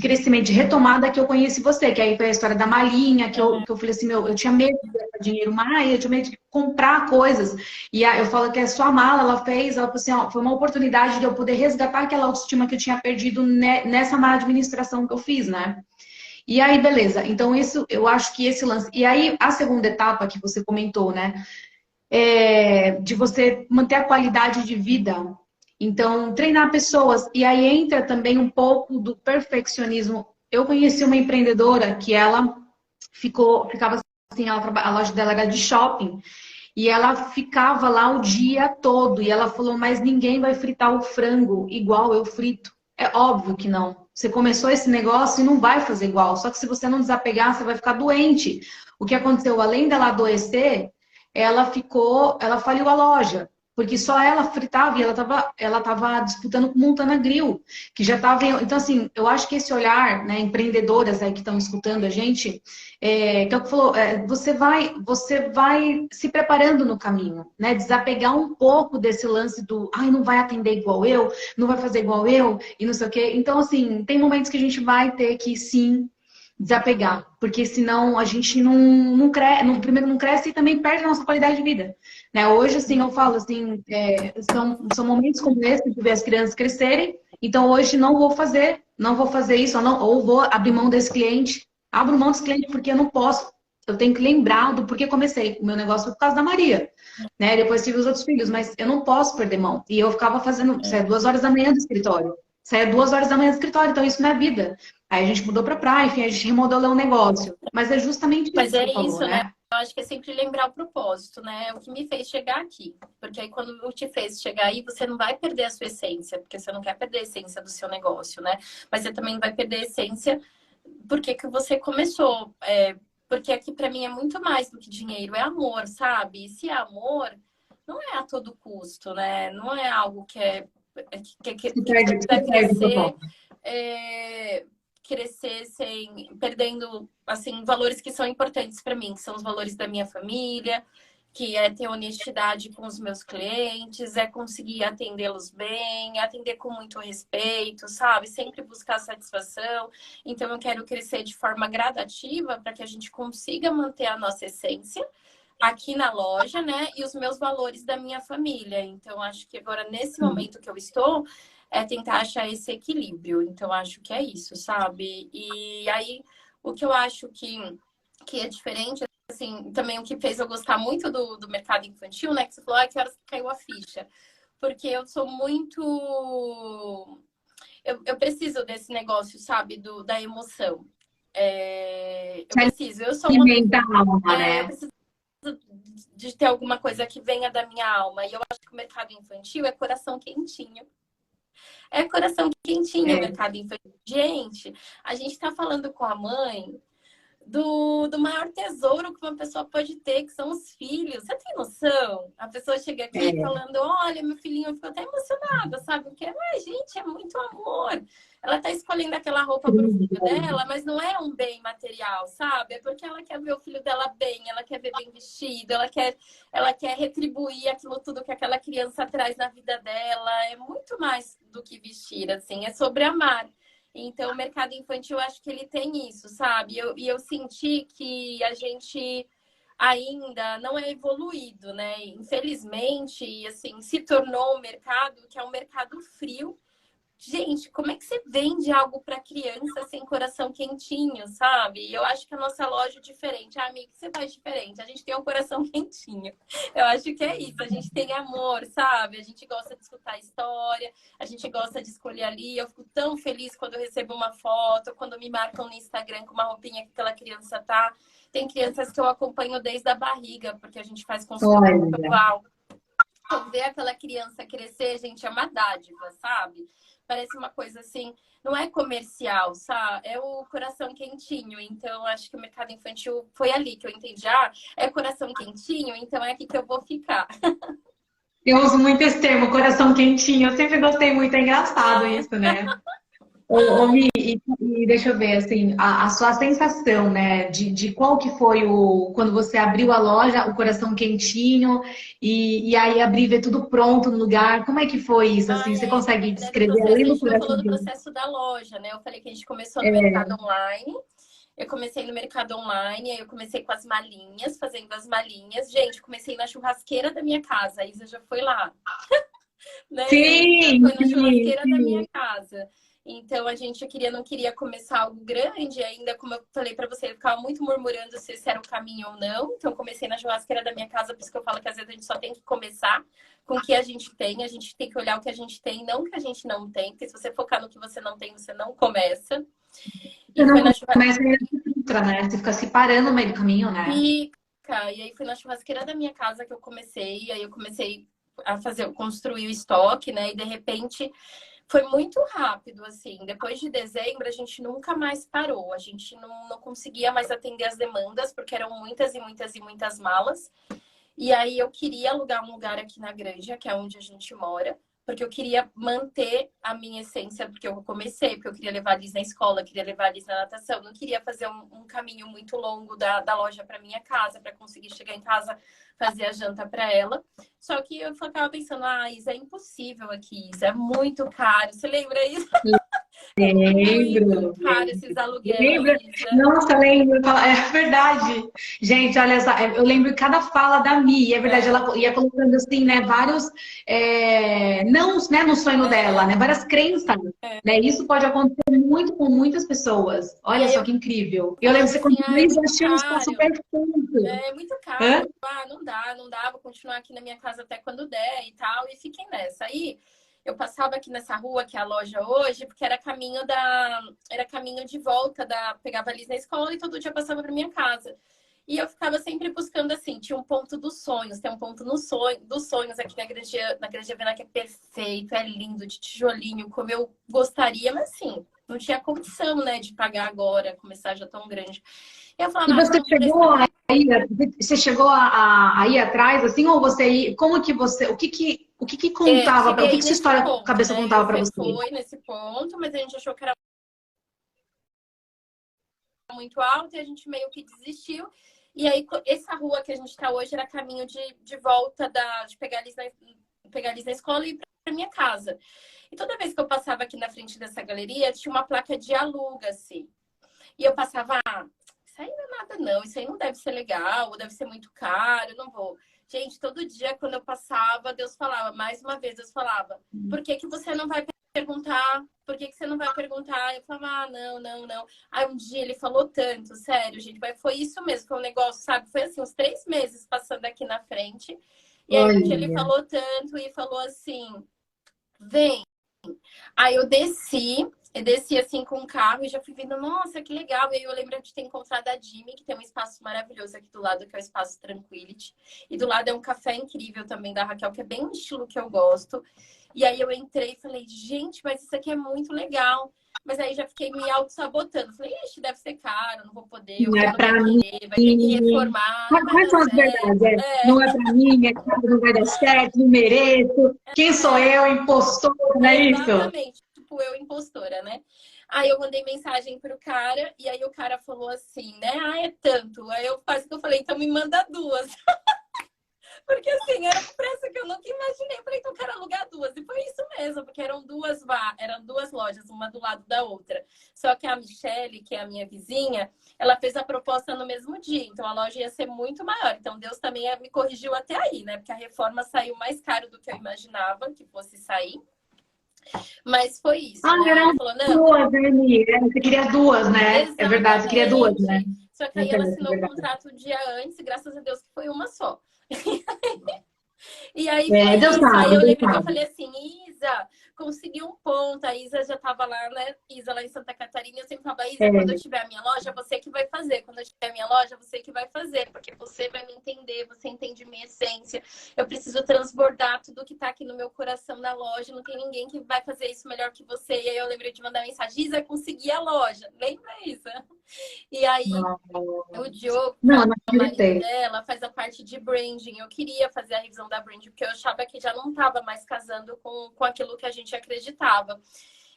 crescimento, de retomada que eu conheci você, que aí foi a história da malinha, que eu falei assim, eu tinha medo de gastar dinheiro mais, eu tinha medo de comprar coisas. E eu falo que a sua mala, ela falou assim, ó, foi uma oportunidade de eu poder resgatar aquela autoestima que eu tinha perdido nessa má administração que eu fiz, né? E aí, beleza. Então, isso, eu acho que esse lance... E aí, a segunda etapa que você comentou, né? De você manter a qualidade de vida. Então, treinar pessoas. E aí entra também um pouco do perfeccionismo. Eu conheci uma empreendedora que ela ficava assim, a loja dela era de shopping. E ela ficava lá o dia todo. E ela falou, mas ninguém vai fritar o frango igual eu frito. É óbvio que não. Você começou esse negócio e não vai fazer igual. Só que se você não desapegar, você vai ficar doente. O que aconteceu, além dela adoecer, ela faliu a loja. Porque só ela fritava e ela tava disputando com Montana Grill, que já estava... Então, assim, eu acho que esse olhar, né, empreendedoras aí que estão escutando a gente, que é o que falou, você vai se preparando no caminho, né? Desapegar um pouco desse lance do, não vai atender igual eu, não vai fazer igual eu, e não sei o quê. Então, assim, tem momentos que a gente vai ter que, sim, desapegar, porque senão a gente não cresce, primeiro não cresce e também perde a nossa qualidade de vida. Né? Hoje, assim, eu falo assim, são momentos como esse de ver as crianças crescerem, então hoje não vou fazer isso, ou vou abrir mão desse cliente, abro mão desse cliente porque eu não posso, eu tenho que lembrar do porquê comecei. O meu negócio foi por causa da Maria, né? Depois tive os outros filhos, mas eu não posso perder mão. E eu ficava saia 2 horas da manhã do escritório. Saia 2 horas da manhã do escritório, então isso não é vida. Aí a gente mudou pra praia, enfim, a gente remodelou o negócio. Mas é justamente isso Mas que é você falou, isso, né? né? Eu acho que é sempre lembrar o propósito, né? O que me fez chegar aqui. Porque aí quando te fez chegar aí, você não vai perder a sua essência, porque você não quer perder a essência do seu negócio, né? Mas você também não vai perder a essência porque que você começou. Porque aqui para mim é muito mais do que dinheiro, é amor, sabe? E se é amor, não é a todo custo, né? Não é algo que você Se vai perde o crescer. propósito. Crescer perdendo assim valores que são importantes para mim, que são os valores da minha família, que é ter honestidade com os meus clientes, é conseguir atendê-los bem, atender com muito respeito, sabe? Sempre buscar satisfação. Então eu quero crescer de forma gradativa para que a gente consiga manter a nossa essência aqui na loja, né? E os meus valores da minha família. Então acho que agora nesse momento que eu estou tentar achar esse equilíbrio. Então, acho que é isso, sabe? E aí, o que eu acho que é diferente, assim, também o que fez eu gostar muito do mercado infantil, né? Que você falou, que horas caiu a ficha. Porque eu sou muito... Eu preciso desse negócio, sabe? Da emoção. Eu preciso. Eu sou uma... Alimenta a alma, Eu né? preciso de ter alguma coisa que venha da minha alma. E eu acho que o mercado infantil é coração quentinho. É coração quentinho o mercado infantil. Gente, a gente tá falando com a mãe do maior tesouro que uma pessoa pode ter, que são os filhos. Você tem noção? A pessoa chega aqui É, falando, olha, meu filhinho, ficou até emocionada, sabe? Porque, gente, é muito amor. Ela tá escolhendo aquela roupa pro filho dela, mas não é um bem material, sabe? É porque ela quer ver o filho dela bem, ela quer ver bem vestido, ela quer retribuir aquilo tudo que aquela criança traz na vida dela. É muito mais do que vestir, assim, é sobre amar. Então, o mercado infantil, eu acho que ele tem isso, sabe? E eu senti que a gente ainda não é evoluído, né? Infelizmente, e assim, se tornou um mercado que é um mercado frio. Gente, como é que você vende algo para criança sem coração quentinho, sabe? Eu acho que a nossa loja é diferente. Ah, amiga, o que você faz diferente? A gente tem um coração quentinho. Eu acho que é isso. A gente tem amor, sabe? A gente gosta de escutar história, a gente gosta de escolher ali. Eu fico tão feliz quando eu recebo uma foto, quando me marcam no Instagram com uma roupinha que aquela criança tá. Tem crianças que eu acompanho desde a barriga, porque a gente faz consulta olha. virtual. Então, ver aquela criança crescer, gente, é uma dádiva, sabe? Parece uma coisa assim, não é comercial, sabe? É o coração quentinho. Então, acho que o mercado infantil foi ali que eu entendi. Ah, é coração quentinho, então é aqui que eu vou ficar. Eu uso muito esse termo, coração quentinho. Eu sempre gostei muito, é engraçado É, isso, né? Ô, Mi, e deixa eu ver, assim, a sua sensação, né, de qual que foi quando você abriu a loja, o coração quentinho, e aí abrir e ver tudo pronto no lugar, como é que foi isso, assim, você consegue né, do descrever processo, além a do gente não coração falou do quentinho? processo da loja, né? Eu falei que a gente começou no mercado online. Eu comecei no mercado online, aí eu comecei com as malinhas, fazendo as malinhas. Gente, comecei na churrasqueira da minha casa, a Isa já foi lá. Né, Isa? Sim, Foi na sim, churrasqueira da minha sim. casa. Então a gente não queria começar algo grande, ainda como eu falei para você, eu ficava muito murmurando se esse era o caminho ou não. Então comecei na churrasqueira da minha casa, por isso que eu falo que às vezes a gente só tem que começar com o que a gente tem que olhar o que a gente tem, não o que a gente não tem, porque se você focar no que você não tem, você não começa. Você E foi não na churrasqueira. começa ainda se filtra, né? Você fica se parando no meio do caminho, né? E aí foi na churrasqueira da minha casa que eu comecei, aí eu comecei a fazer, construir o estoque, né? E de repente foi muito rápido, assim. Depois de dezembro, a gente nunca mais parou. A gente não conseguia mais atender as demandas, porque eram muitas e muitas e muitas malas. E aí eu queria alugar um lugar aqui na Granja, que é onde a gente mora, porque eu queria manter a minha essência, porque eu comecei, porque eu queria levar a Liz na escola, queria levar a Liz na natação, não queria fazer um caminho muito longo da loja para minha casa, para conseguir chegar em casa, fazer a janta para ela. Só que eu ficava pensando, ah, Isa, é impossível aqui, Isa, é muito caro. Você lembra isso? É muito Lembro, caro lembro. esses aluguéis, Lembra? Isa. Nossa, lembro. É verdade. Gente, olha só, eu lembro cada fala da Mi, é verdade, É, ela ia colocando assim, né, vários não, né, no sonho dela, é, né, várias crenças, é. né, isso pode acontecer muito com muitas pessoas. E Olha aí só eu que incrível. Eu lembro falando você assim, quando ah, é Luiz muito achei um espaço caro. perfeito. É muito caro. Hã? Eu, ah, não dá, vou continuar aqui na minha casa até quando der e tal. E fiquem nessa. Aí eu passava aqui nessa rua, que é a loja hoje, porque era caminho de volta pegava a Liz na escola e todo dia passava para minha casa. E eu ficava sempre buscando assim, tinha um ponto dos sonhos, tem um ponto no sonho, dos sonhos aqui na Grande Viana que é perfeito, é lindo, de tijolinho, como eu gostaria, mas assim, não tinha condição, né, de pagar agora, começar já tão grande. Eu falava, E ah, você vamos ver chegou essa. você chegou a ir atrás, assim, ou como que você, o que que contava, o Cheguei que que sua nesse história, ponto, cabeça né? contava para você? Foi nesse ponto, mas a gente achou que era muito alto e a gente meio que desistiu. E aí, essa rua que a gente está hoje era caminho de volta de pegar a Liz na escola e ir para minha casa. E toda vez que eu passava aqui na frente dessa galeria, tinha uma placa de aluga-se. E eu passava, ah, isso aí não é nada não, isso aí não deve ser legal, ou deve ser muito caro, não vou. Gente, todo dia quando eu passava, Deus falava, mais uma vez Deus falava, por que que você não vai perguntar? Por que que você não vai perguntar? Eu falava, ah, não. Aí um dia ele falou tanto, sério, gente, mas foi isso mesmo, foi um negócio, sabe? Foi assim, uns 3 meses passando aqui na frente. E aí um dia ele Olha, falou tanto e falou assim, vem. Aí eu desci Eu desci assim com o carro e já fui vendo, nossa, que legal. E aí eu lembro de ter encontrado a Jimmy, que tem um espaço maravilhoso aqui do lado, que é o Espaço Tranquility. E do lado é um café incrível também da Raquel, que é bem o estilo que eu gosto. E aí eu entrei e falei, gente, mas isso aqui é muito legal. Mas aí já fiquei me auto-sabotando. Falei, ixi, deve ser caro, não vou poder, o Não é dono vai pra mim. querer, vai ter que reformar, não vai Quais dar são as verdades? certo. Não é pra mim, é claro, não vai dar certo, não mereço. Quem sou eu, impostor, não é isso? Exatamente, tipo, eu impostora, né? Aí eu mandei mensagem pro cara, e aí o cara falou assim, né? Ah, é tanto. Aí eu quase que eu falei, então me manda duas. Porque assim, era um preço que eu nunca imaginei. Eu falei, então eu quero alugar duas. E foi isso mesmo, porque eram duas lojas, uma do lado da outra. Só que a Michelle, que é a minha vizinha, ela fez a proposta no mesmo dia. Então a loja ia ser muito maior. Então Deus também me corrigiu até aí, né? Porque a reforma saiu mais caro do que eu imaginava que fosse sair. Mas foi isso, Ah, né? Aí ela eram falou, não, duas, né, amiga? Você queria duas, né? É verdade, você queria duas, né? exatamente. Só que É aí ela certo, é assinou o verdade. contrato um dia antes, e graças a Deus que foi uma só. E aí foi É, Deus isso. Aí sabe, eu Deus lembro que eu sabe. falei assim, Isa, consegui um ponto. A Isa já tava lá, né? Isa lá em Santa Catarina. Eu sempre falava, Isa, quando eu É, tiver a minha loja, você que vai fazer. Quando eu tiver a minha loja, você que vai fazer. Porque você vai me entender, você entende minha essência. Eu preciso transbordar tudo que tá aqui no meu coração na loja. Não tem ninguém que vai fazer isso melhor que você. E aí eu lembrei de mandar mensagem, Isa, consegui a loja. Lembra, Isa? E aí não, o Diogo, que é não o marido acreditei. dela, faz a parte de branding. Eu queria fazer a revisão da branding, porque eu achava que já não estava mais casando com aquilo que a gente acreditava.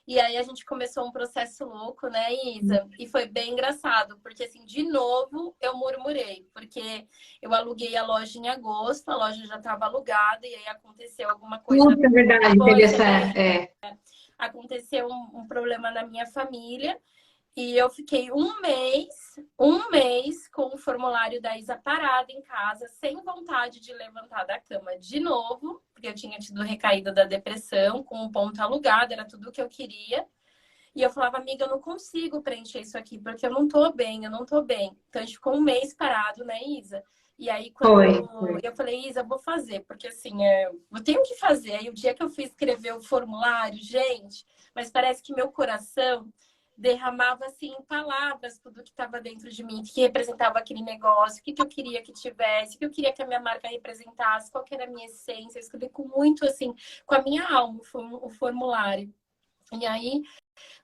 E aí a gente começou um processo louco, né, Isa? E foi bem engraçado, porque assim, de novo eu murmurei, porque eu aluguei a loja em agosto, a loja já estava alugada, e aí aconteceu alguma coisa Puta, é na verdade, teve loja, essa. né? É. Aconteceu um problema na minha família. E eu fiquei um mês com o formulário da Isa parado em casa, sem vontade de levantar da cama de novo, porque eu tinha tido recaída da depressão, com um ponto alugado, era tudo o que eu queria. E eu falava, amiga, eu não consigo preencher isso aqui, porque eu não tô bem, eu não tô bem. Então a gente ficou um mês parado, né, Isa? E aí, quando Foi. eu falei, Isa, eu vou fazer, porque assim, eu tenho que fazer. Aí o dia que eu fui escrever o formulário, gente, mas parece que meu coração derramava assim em palavras tudo que estava dentro de mim, que representava aquele negócio, o que eu queria que tivesse, o que eu queria que a minha marca representasse, qual que era a minha essência. Eu escrevi com muito assim, com a minha alma o formulário. E aí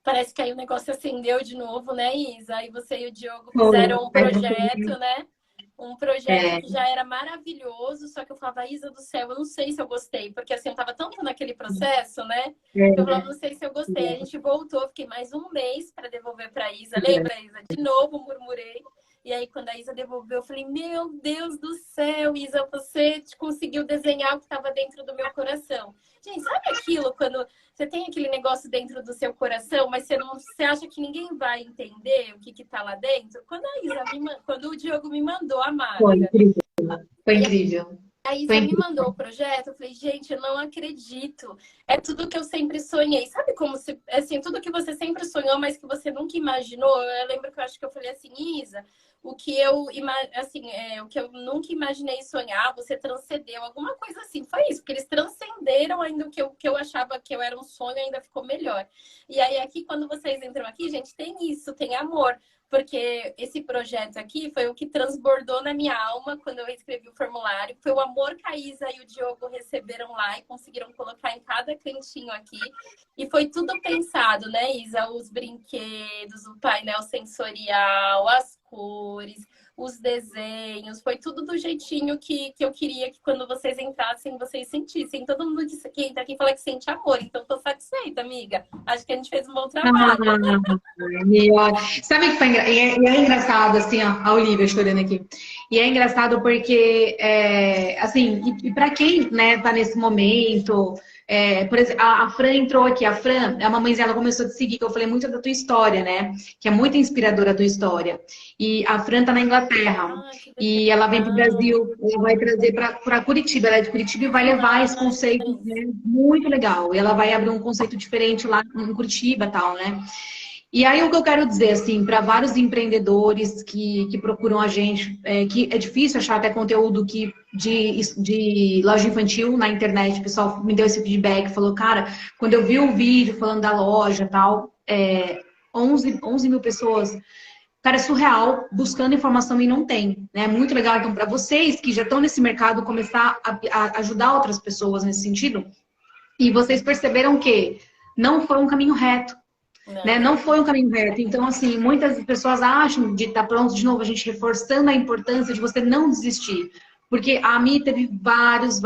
parece que aí o negócio acendeu de novo, né, Isa? Aí você e o Diogo Foi. fizeram um Aí você- projeto, né? Um projeto É, que já era maravilhoso, só que eu falava, Isa do céu, eu não sei se eu gostei, porque assim, eu tava tanto naquele processo, né? Que eu falava, é, não sei se eu gostei. A gente voltou, fiquei mais um mês para devolver para Isa. é. Lembra, Isa? De novo murmurei. E aí, quando a Isa devolveu, eu falei, meu Deus do céu, Isa, você conseguiu desenhar o que estava dentro do meu coração. Gente, sabe aquilo quando você tem aquele negócio dentro do seu coração, mas você acha que ninguém vai entender o que está lá dentro? Quando o Diogo me mandou a Foi marca, incrível. Foi e incrível. a Foi Isa me incrível. mandou o projeto, eu falei, gente, eu não acredito. É tudo que eu sempre sonhei. Sabe como se, assim, tudo que você sempre sonhou, mas que você nunca imaginou? Eu lembro que eu acho que eu falei assim, Isa, o que eu nunca imaginei sonhar, você transcendeu, alguma coisa assim. Foi isso, porque eles transcenderam ainda o que eu achava que eu era um sonho, ainda ficou melhor. E aí aqui, quando vocês entram aqui, gente, tem isso, tem amor. Porque esse projeto aqui foi o que transbordou na minha alma quando eu escrevi o formulário. Foi o amor que a Isa e o Diogo receberam lá e conseguiram colocar em cada cantinho aqui. E foi tudo pensado, né, Isa? Os brinquedos, o painel sensorial, as cores, os desenhos. Foi tudo do jeitinho que eu queria que quando vocês entrassem, vocês sentissem. Todo mundo que entra aqui fala que sente amor. Então, tô satisfeita, amiga. Acho que a gente fez um bom trabalho. Sabe que foi e é engraçado, assim, ó, a Olivia chorando aqui. E é engraçado porque, assim, e para quem, né, tá nesse momento, por exemplo, a Fran entrou aqui, a Fran, a mamãezinha, ela começou a te seguir, que eu falei muito da tua história, né, que é muito inspiradora a tua história. E a Fran tá na Inglaterra, Ai, que e ela vem pro legal. Brasil, ela vai trazer para Curitiba, ela é de Curitiba e vai levar esse conceito, Demais. né, muito legal. E ela vai abrir um conceito diferente lá em Curitiba e tal, né. E aí o que eu quero dizer, assim, para vários empreendedores que procuram a gente, que é difícil achar até conteúdo de loja infantil na internet, o pessoal me deu esse feedback, falou, cara, quando eu vi o vídeo falando da loja e tal, 11 mil pessoas. Cara, é surreal, buscando informação e não tem, né? Muito legal. Então, para vocês que já estão nesse mercado, começar a ajudar outras pessoas nesse sentido. E vocês perceberam que não foi um caminho reto, né? Não foi um caminho reto. Então, assim, muitas pessoas acham de estar pronto de novo, a gente reforçando a importância de você não desistir. Porque a Mi teve várias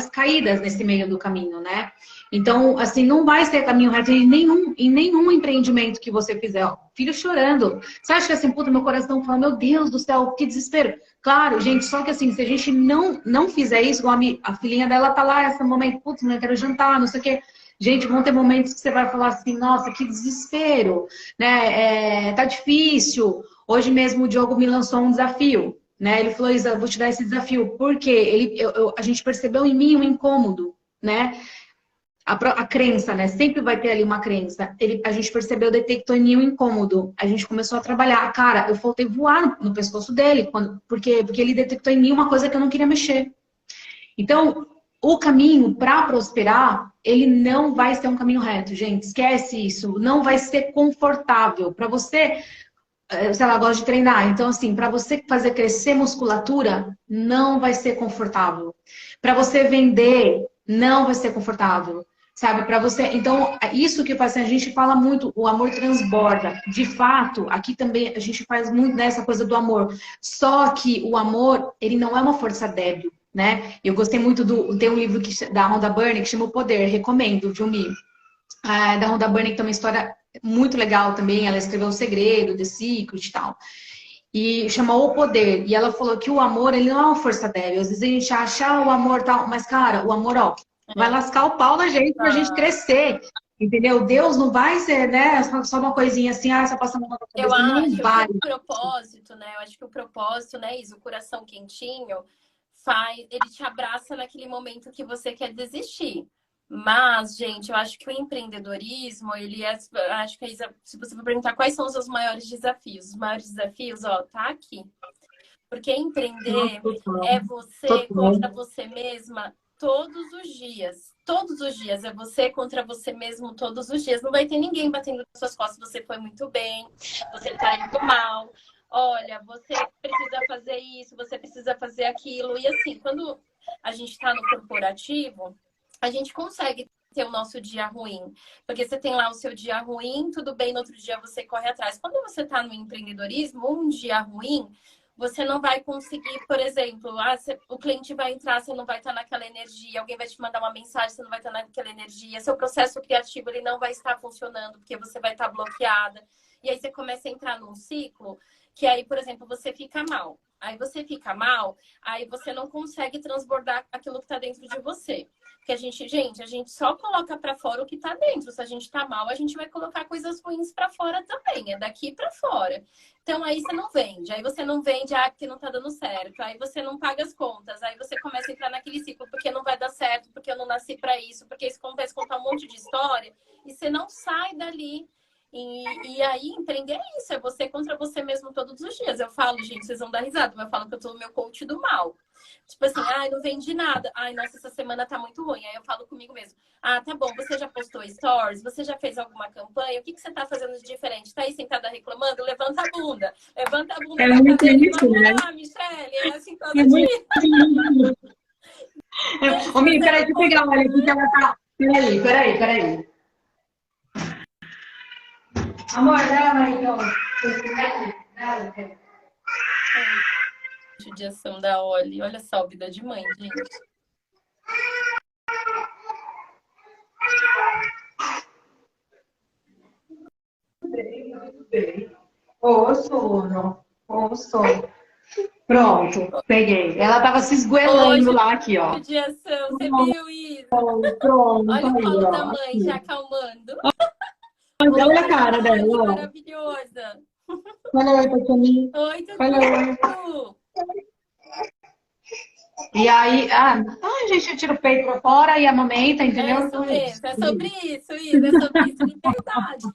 caídas nesse meio do caminho, né? Então, assim, não vai ser caminho reto em nenhum empreendimento que você fizer. Ó, filho chorando. Você acha que assim, puta, meu coração fala, meu Deus do céu, que desespero. Claro, gente, só que assim, se a gente não fizer isso, igual a filhinha dela tá lá, esse momento, putz, não quero jantar, não sei o quê. Gente, vão ter momentos que você vai falar assim, nossa, que desespero, né? Tá difícil. Hoje mesmo o Diogo me lançou um desafio, né? Ele falou, Isa, eu vou te dar esse desafio. Por quê? A gente percebeu em mim um incômodo, né? A crença, né? Sempre vai ter ali uma crença. A gente percebeu, detectou em mim um incômodo. A gente começou a trabalhar. Cara, eu faltei voar no pescoço dele. Porque ele detectou em mim uma coisa que eu não queria mexer. Então, o caminho para prosperar, ele não vai ser um caminho reto, gente. Esquece isso. Não vai ser confortável. Para você, sei lá, gosta de treinar. Então, assim, para você fazer crescer musculatura, não vai ser confortável. Para você vender, não vai ser confortável. Sabe, para você. Então, isso que a gente fala muito, o amor transborda. De fato, aqui também a gente faz muito nessa coisa do amor. Só que o amor, ele não é uma força débil, né? Eu gostei muito tem um livro da Rhonda Byrne que chama O Poder, recomendo, viu, Mi? Da Rhonda Byrne que tem uma história muito legal também. Ela escreveu O Segredo, The Secret e tal. E chamou O Poder. E ela falou que o amor, ele não é uma força débil. Às vezes a gente acha o amor tal, mas, cara, o amor, ó, vai lascar o pau na gente pra gente crescer. Entendeu? Deus não vai ser, né? Só uma coisinha assim, só passando uma Eu cabeça. Não acho vai. que o propósito, né? Eu acho que o propósito, né, Isa, o coração quentinho, ele te abraça naquele momento que você quer desistir. Mas, gente, eu acho que o empreendedorismo, acho que se você for perguntar quais são os seus maiores desafios, ó, tá aqui. Porque empreender é você contra você mesma todos os dias. Todos os dias. É você contra você mesmo todos os dias. Não vai ter ninguém batendo nas suas costas. Você foi muito bem, você tá indo mal. Olha, você precisa fazer isso, você precisa fazer aquilo. E assim, quando a gente está no corporativo, a gente consegue ter o nosso dia ruim. Porque você tem lá o seu dia ruim, tudo bem, no outro dia você corre atrás. Quando você está no empreendedorismo, um dia ruim, você não vai conseguir, por exemplo, o cliente vai entrar, você não vai estar naquela energia, alguém vai te mandar uma mensagem, você não vai estar naquela energia, seu processo criativo ele não vai estar funcionando, porque você vai estar bloqueada. E aí você começa a entrar num ciclo que aí, por exemplo, você fica mal. Aí você fica mal, aí você não consegue transbordar aquilo que está dentro de você. Porque a gente só coloca para fora o que está dentro. Se a gente está mal, a gente vai colocar coisas ruins para fora também. É daqui para fora. Então, aí você não vende. Aí você não vende, porque não tá dando certo. Aí você não paga as contas. Aí você começa a entrar naquele ciclo, porque não vai dar certo, porque eu não nasci para isso, porque isso começa a contar um monte de história. E você não sai dali. E aí, empreender é isso. É você contra você mesmo todos os dias. Eu falo, gente, vocês vão dar risada, mas eu falo que eu tô no meu coach do mal. Tipo assim, não vendi nada. Ai, nossa, essa semana tá muito ruim. Aí eu falo comigo mesmo. Tá bom, você já postou stories? Você já fez alguma campanha? O que você tá fazendo de diferente? Tá aí sentada reclamando? Levanta a bunda. Levanta a bunda da muito cadeira e isso, vamos né? lá, Michele. É assim todo É dia. muito isso. Ô, Mi, peraí, deixa eu pegar olha aqui que ela tá. Peraí. Amor, dá uma aí, ó. Judiação da Oli. Olha só, vida de mãe, gente. Ô, sono. Pronto, peguei. Ela tava se esgoelando lá aqui, ó. Judiação, você viu isso? Pronto, Olha o aí, colo da ó. mãe já acalmando. Olha a Oi, cara dela, Oli, ó. maravilhosa. Fala oi, Tatiana. Oi, Fala oi. Tutu. E aí, a gente tira o peito pra fora e amamenta, entendeu? É isso Então é isso. mesmo, é sobre isso, Isa, é sobre isso de verdade.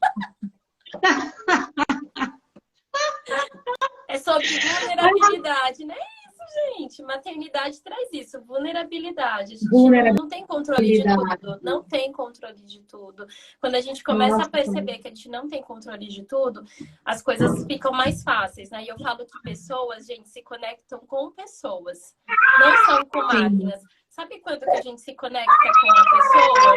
É sobre vulnerabilidade, né? Isso, gente. Maternidade traz isso, vulnerabilidade. A gente não Vulnerabilidade. tem controle de tudo, não tem controle de tudo. Quando a gente começa a Nossa. perceber que a gente não tem controle de tudo, as coisas ficam mais fáceis, né? E eu falo que pessoas, gente, se conectam com pessoas, não são com Sim. máquinas. Sabe quando que a gente se conecta com uma pessoa?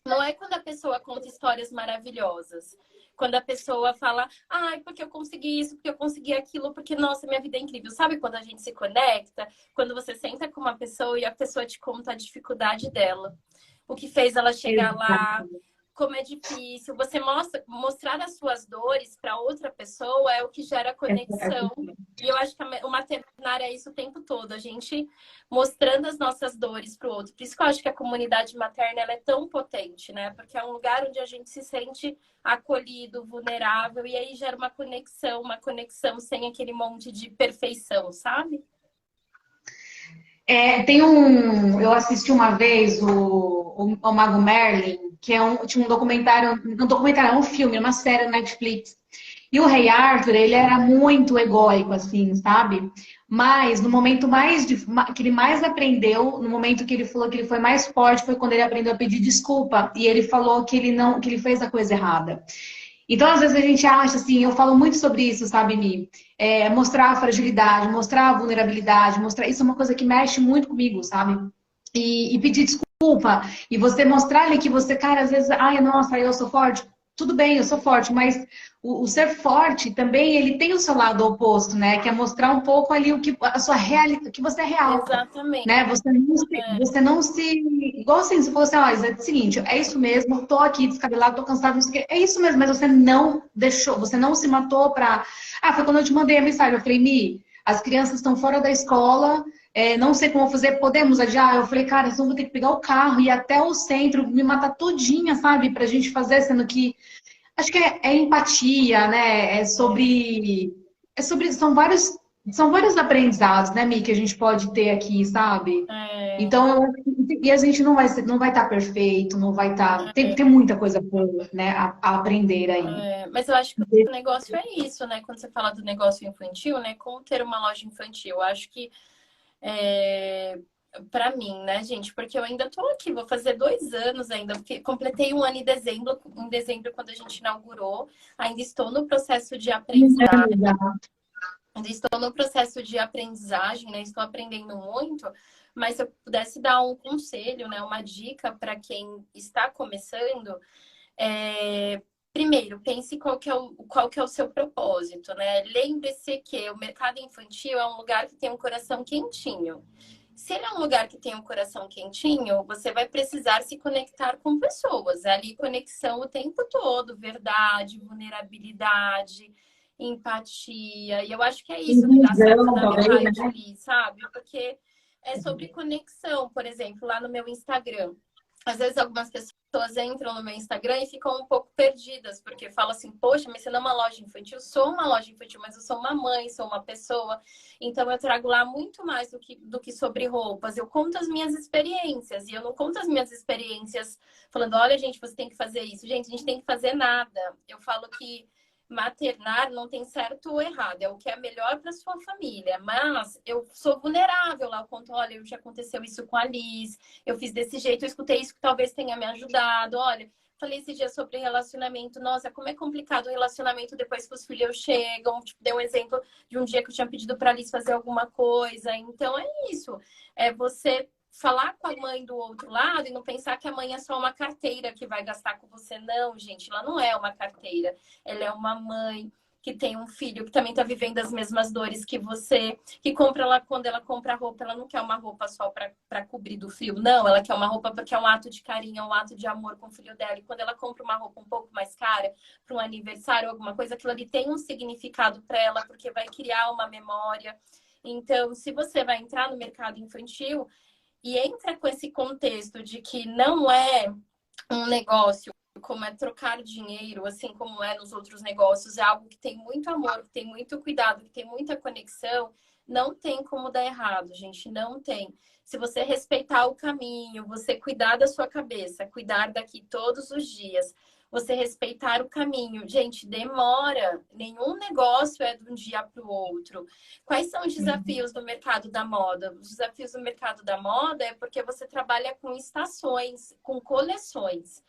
Não é quando a pessoa conta histórias maravilhosas. Quando a pessoa fala, ai, porque eu consegui isso, porque eu consegui aquilo, porque, nossa, minha vida é incrível. Sabe quando a gente se conecta? Quando você senta com uma pessoa e a pessoa te conta a dificuldade dela. O que fez ela chegar lá, Exato. como é difícil. Você mostrar as suas dores para outra pessoa é o que gera conexão. E eu acho que o maternário é isso o tempo todo. A gente mostrando as nossas dores para o outro. Por isso que eu acho que a comunidade materna ela é tão potente, né? Porque é um lugar onde a gente se sente acolhido, vulnerável, e aí gera uma conexão sem aquele monte de perfeição, sabe? Tem eu assisti uma vez o Mago Merlin, que tinha um documentário, é um filme, é uma série na Netflix. E o Rei Arthur, ele era muito egóico, assim, sabe? Mas no momento que ele mais aprendeu, no momento que ele falou que ele foi mais forte, foi quando ele aprendeu a pedir desculpa. E ele falou que que ele fez a coisa errada. Então, às vezes a gente acha assim, eu falo muito sobre isso, sabe, Mi? Mostrar a fragilidade, mostrar a vulnerabilidade, mostrar. Isso é uma coisa que mexe muito comigo, sabe? E pedir desculpa. E você mostrar ali que você, cara, às vezes, ai, nossa, eu sou forte. Tudo bem, eu sou forte, mas o ser forte também, ele tem o seu lado oposto, né? Que é mostrar um pouco ali a sua realidade, que você é real, Exatamente. né? Você não se. Igual assim, você falou assim, ó, é o seguinte, é isso mesmo, tô aqui descabelado, tô cansado, não sei o quê. É isso mesmo, mas você não deixou, você não se matou pra. Ah, foi quando eu te mandei a mensagem, eu falei, Mi, as crianças estão fora da escola, não sei como fazer, podemos adiar? Eu falei, cara, então eu vou ter que pegar o carro, ir até o centro, me matar todinha, sabe? Pra gente fazer, sendo que. Acho que é empatia, né? São vários aprendizados, né, Mi, que a gente pode ter aqui, sabe? É, Então, e a gente não vai estar perfeito, não vai estar. Tem muita coisa boa, né, a aprender aí. mas eu acho que o negócio é isso, né? Quando você fala do negócio infantil, né? Como ter uma loja infantil. Eu acho que para mim, né, gente? Porque eu ainda tô aqui, vou fazer 2 anos ainda, porque completei um ano em dezembro, quando a gente inaugurou. Ainda estou no processo de aprendizagem, ainda estou no processo de aprendizagem, né? Estou aprendendo muito, mas se eu pudesse dar um conselho, né, uma dica para quem está começando, primeiro, pense qual que é o seu propósito, né? Lembre-se que o mercado infantil é um lugar que tem um coração quentinho. Se ele é um lugar que tem um coração quentinho, você vai precisar se conectar com pessoas. É ali conexão o tempo todo, verdade, vulnerabilidade, empatia. E eu acho que é isso que dá certo Inclusão na também, né? Metade Li, sabe? Porque é sobre conexão. Por exemplo, lá no meu Instagram. Às vezes algumas pessoas entram no meu Instagram e ficam um pouco perdidas, porque falam assim, poxa, mas você não é uma loja infantil? Sou uma loja infantil, mas eu sou uma mãe, sou uma pessoa. Então eu trago lá muito mais do que sobre roupas. Eu conto as minhas experiências. E eu não conto as minhas experiências falando, olha, gente, você tem que fazer isso. Gente, a gente tem que fazer nada. Eu falo que maternar não tem certo ou errado, é o que é melhor para sua família. Mas eu sou vulnerável lá, eu conto, olha, já aconteceu isso com a Liz, eu fiz desse jeito, eu escutei isso que talvez tenha me ajudado. Olha, falei esse dia sobre relacionamento. Nossa, como é complicado o relacionamento depois que os filhos chegam. Tipo, dei um exemplo de um dia que eu tinha pedido para a Liz fazer alguma coisa. Então é isso. É você falar com a mãe do outro lado e não pensar que a mãe é só uma carteira que vai gastar com você. Não, gente, ela não é uma carteira. Ela é uma mãe que tem um filho que também está vivendo as mesmas dores que você, que compra ela, quando ela compra roupa, ela não quer uma roupa só para cobrir do frio, não, ela quer uma roupa porque é um ato de carinho, é um ato de amor com o filho dela. E quando ela compra uma roupa um pouco mais cara para um aniversário, alguma coisa, aquilo ali tem um significado para ela, porque vai criar uma memória. Então, se você vai entrar no mercado infantil e entra com esse contexto de que não é um negócio como é trocar dinheiro, assim como é nos outros negócios, é algo que tem muito amor, que tem muito cuidado, que tem muita conexão, não tem como dar errado, gente, não tem. Se você respeitar o caminho, você cuidar da sua cabeça, cuidar daqui todos os dias, você respeitar o caminho. Gente, demora. Nenhum negócio é de um dia para o outro. Quais são os desafios do mercado da moda? Os desafios do mercado da moda é porque você trabalha com estações, com coleções.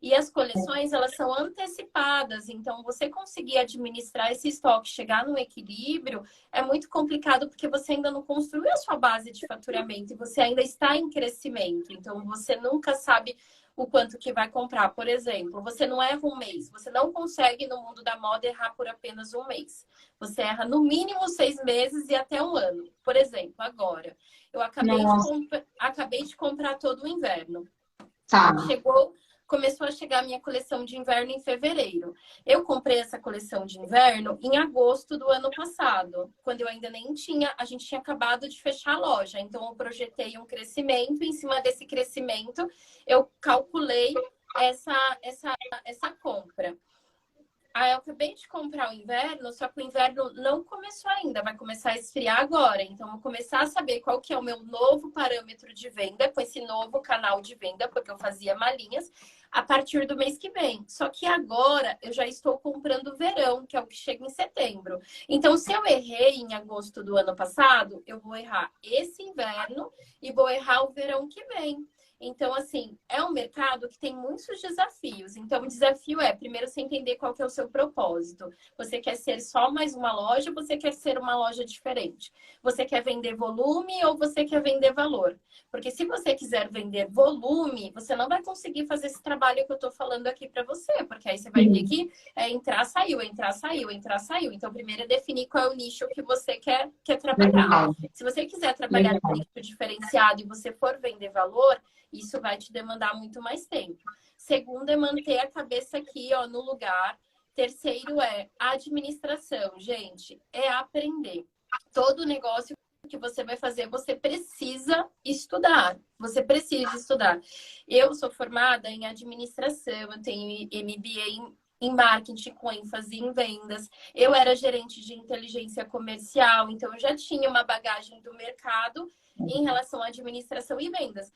E as coleções, elas são antecipadas. Então, você conseguir administrar esse estoque, chegar no equilíbrio, é muito complicado porque você ainda não construiu a sua base de faturamento e você ainda está em crescimento. Então, você nunca sabe o quanto que vai comprar. Por exemplo, você não erra um mês. Você não consegue, no mundo da moda, errar por apenas um mês. Você erra no mínimo 6 meses e até um ano. Por exemplo, agora, eu acabei de comprar todo o inverno. Tá. Começou a chegar a minha coleção de inverno em fevereiro. Eu comprei essa coleção de inverno em agosto do ano passado, quando eu ainda nem tinha, a gente tinha acabado de fechar a loja. Então eu projetei um crescimento, e em cima desse crescimento eu calculei essa compra. Aí eu acabei de comprar o inverno, só que o inverno não começou ainda, vai começar a esfriar agora. Então, eu vou começar a saber qual que é o meu novo parâmetro de venda, com esse novo canal de venda, porque eu fazia malinhas, a partir do mês que vem. Só que agora eu já estou comprando o verão, que é o que chega em setembro. Então, se eu errei em agosto do ano passado, eu vou errar esse inverno e vou errar o verão que vem. Então, assim, é um mercado que tem muitos desafios. Então, o desafio é, primeiro, você entender qual que é o seu propósito. Você quer ser só mais uma loja ou você quer ser uma loja diferente? Você quer vender volume ou você quer vender valor? Porque se você quiser vender volume, você não vai conseguir fazer esse trabalho que eu estou falando aqui para você. Porque aí você vai ver que entrar, saiu, entrar, saiu, entrar, saiu. Então, primeiro é definir qual é o nicho que você quer trabalhar. Legal. Se você quiser trabalhar com nicho diferenciado e você for vender valor, isso vai te demandar muito mais tempo. Segundo é manter a cabeça aqui, ó, no lugar. Terceiro é administração. Gente, é aprender. Todo negócio que você vai fazer, você precisa estudar. Você precisa estudar. Eu sou formada em administração, eu tenho MBA em marketing com ênfase em vendas. Eu era gerente de inteligência comercial, então eu já tinha uma bagagem do mercado em relação à administração e vendas.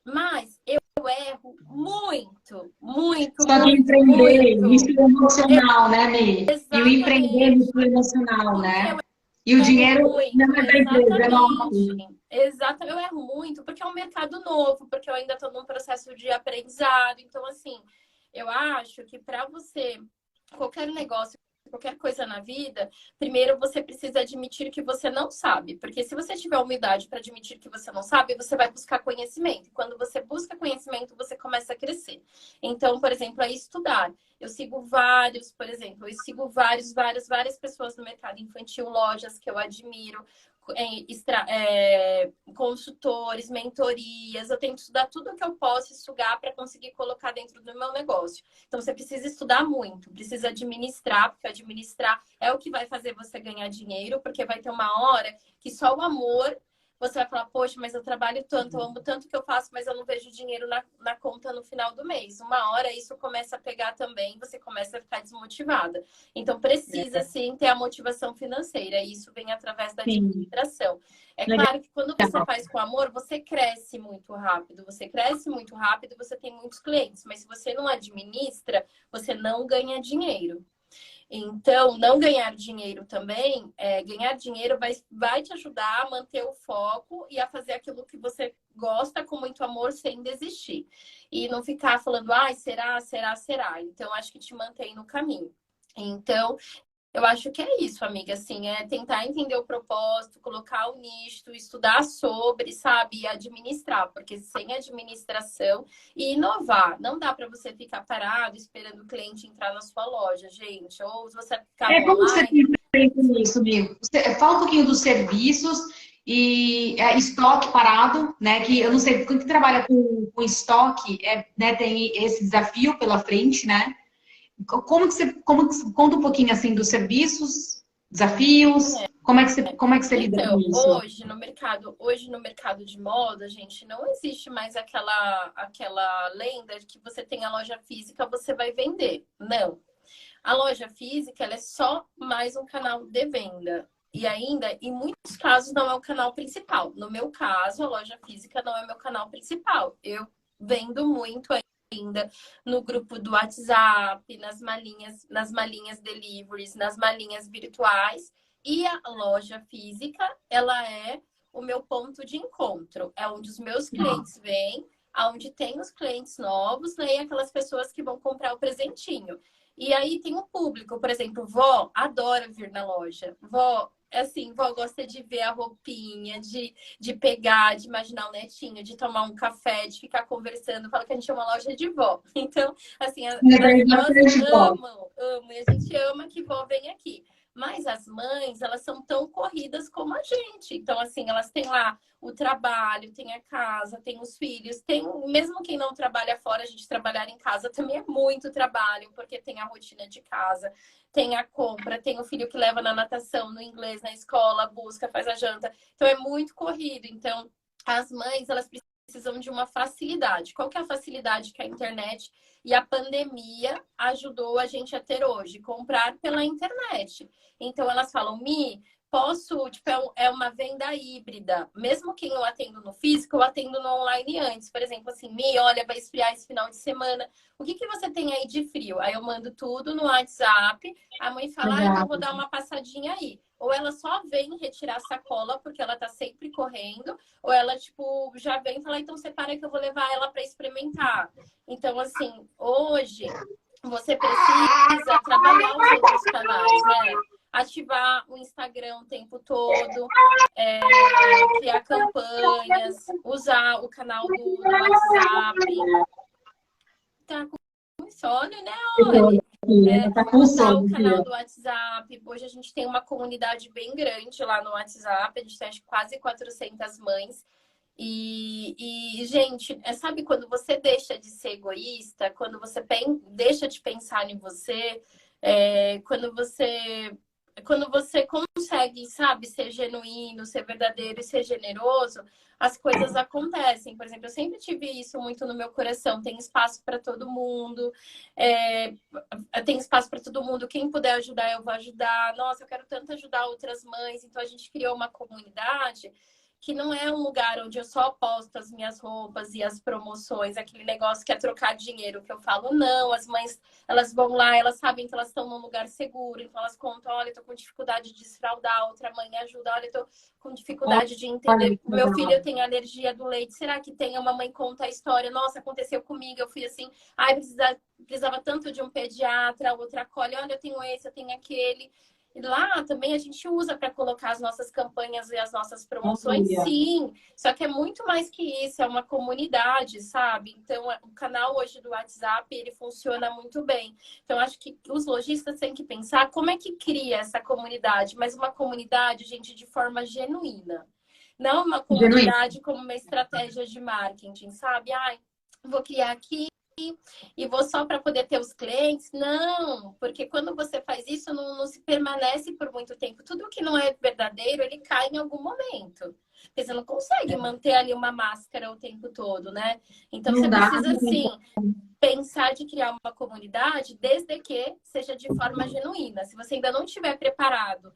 Mas eu erro muito, muito, Só que muito, empreender, muito. isso é emocional, né, Mi? E o empreender é Exatamente. muito emocional, Porque né? eu E o erro dinheiro não muito, é da empresa, é nosso. exatamente. Exato, eu erro muito porque é um mercado novo, porque eu ainda estou num processo de aprendizado. Então, assim, eu acho que para você, qualquer negócio, qualquer coisa na vida, primeiro você precisa admitir que você não sabe. Porque se você tiver humildade para admitir que você não sabe, você vai buscar conhecimento. Quando você busca conhecimento, você começa a crescer. Então, por exemplo, é estudar. Eu sigo vários, por exemplo, eu sigo várias pessoas no mercado infantil, lojas que eu admiro, consultores, mentorias. Eu tento estudar tudo que eu posso sugar para conseguir colocar dentro do meu negócio. Então, você precisa estudar muito, precisa administrar, porque administrar é o que vai fazer você ganhar dinheiro, porque vai ter uma hora que só o amor. Você vai falar, poxa, mas eu trabalho tanto, eu amo tanto que eu faço, mas eu não vejo dinheiro na conta no final do mês. Uma hora isso começa a pegar também, você começa a ficar desmotivada. Então, precisa sim ter a motivação financeira, e isso vem através da Sim, administração. É legal. claro que quando você faz com amor, você cresce muito rápido. Você cresce muito rápido, você tem muitos clientes, mas se você não administra, você não ganha dinheiro. Então, não ganhar dinheiro também, ganhar dinheiro vai te ajudar a manter o foco e a fazer aquilo que você gosta com muito amor sem desistir. E não ficar falando, ai, será, será, será. Então, acho que te mantém no caminho. Então, eu acho que é isso, amiga, assim, é tentar entender o propósito, colocar o nicho, estudar sobre, sabe, e administrar, porque sem administração e inovar, não dá para você ficar parado esperando o cliente entrar na sua loja, gente, ou se você ficar no Como você online. tem feito isso, amigo? Fala um pouquinho dos serviços e estoque parado, né? Que eu não sei, quando que trabalha com estoque, né, tem esse desafio pela frente, né? Conta um pouquinho assim dos serviços, desafios, como é que você lida com Então, isso? hoje no mercado de moda, gente, não existe mais aquela lenda de que você tem a loja física, você vai vender. Não. A loja física, ela é só mais um canal de venda. E ainda, em muitos casos, não é o canal principal. No meu caso, a loja física não é meu canal principal. Eu vendo muito no grupo do WhatsApp, nas malinhas deliveries, nas malinhas virtuais. E a loja física, ela é o meu ponto de encontro. É onde os meus clientes vêm, onde tem os clientes novos, né? E aquelas pessoas que vão comprar o presentinho. E aí tem um público, por exemplo, vó adora vir na loja. Vó, assim, vó gosta de ver a roupinha, de pegar, de imaginar o netinho, de tomar um café, de ficar conversando. Fala que a gente é uma loja de vó. Então, assim, as vós amam, amam. E a gente ama que vó venha aqui. Mas as mães, elas são tão corridas como a gente. Então, assim, elas têm lá o trabalho, tem a casa, tem os filhos, tem, mesmo quem não trabalha fora, a gente trabalhar em casa também é muito trabalho, porque tem a rotina de casa, tem a compra, tem o filho que leva na natação, no inglês, na escola, busca, faz a janta. Então, é muito corrido. Então, as mães, elas precisam de uma facilidade. Qual que é a facilidade que a internet e a pandemia ajudou a gente a ter hoje? Comprar pela internet. Então, elas falam, Mi, posso, tipo, é uma venda híbrida. Mesmo quem eu atendo no físico, eu atendo no online antes. Por exemplo, assim, Mi, olha, vai esfriar esse final de semana. O que que você tem aí de frio? Aí eu mando tudo no WhatsApp. A mãe fala, ah, então vou dar uma passadinha aí. Ou ela só vem retirar a sacola, porque ela tá sempre correndo. Ou ela, tipo, já vem e fala, então separa que eu vou levar ela para experimentar. Então, assim, hoje você precisa trabalhar os outros canais, né? Ativar o Instagram o tempo todo, criar campanhas, usar o canal do WhatsApp. Tá com insônia, né, Oli? Usar o canal do WhatsApp. Hoje a gente tem uma comunidade bem grande lá no WhatsApp. A gente tem quase 400 mães. Gente, sabe quando você deixa de ser egoísta, quando você deixa de pensar em você, quando você consegue, sabe, ser genuíno, ser verdadeiro e ser generoso, as coisas acontecem. Por exemplo, eu sempre tive isso muito no meu coração. Tem espaço para todo mundo, tem espaço para todo mundo. Quem puder ajudar, eu vou ajudar. Nossa, eu quero tanto ajudar outras mães. Então, a gente criou uma comunidade que não é um lugar onde eu só posto as minhas roupas e as promoções, aquele negócio que é trocar dinheiro, que eu falo, não, as mães, elas vão lá, elas sabem que elas estão num lugar seguro, então elas contam, olha, eu tô com dificuldade de desfraldar, outra mãe ajuda, olha, eu tô com dificuldade de entender, o meu filho tem alergia do leite, será que tem? Uma mãe conta a história, nossa, aconteceu comigo, eu fui assim, ai, precisava tanto de um pediatra, outra acolhe, olha, eu tenho esse, eu tenho aquele. E lá também a gente usa para colocar as nossas campanhas e as nossas promoções, sim. Só que é muito mais que isso, é uma comunidade, sabe? Então, o canal hoje do WhatsApp, ele funciona muito bem. Então, acho que os lojistas têm que pensar como é que cria essa comunidade, mas uma comunidade, gente, de forma genuína. Não uma comunidade como uma estratégia de marketing, sabe? Ai, vou criar aqui e vou só para poder ter os clientes. Não, porque quando você faz isso, não se permanece por muito tempo. Tudo que não é verdadeiro, ele cai em algum momento. Porque você não consegue manter ali uma máscara o tempo todo, né? Então, você precisa, sim, pensar de criar uma comunidade, desde que seja de forma genuína. Se você ainda não estiver preparado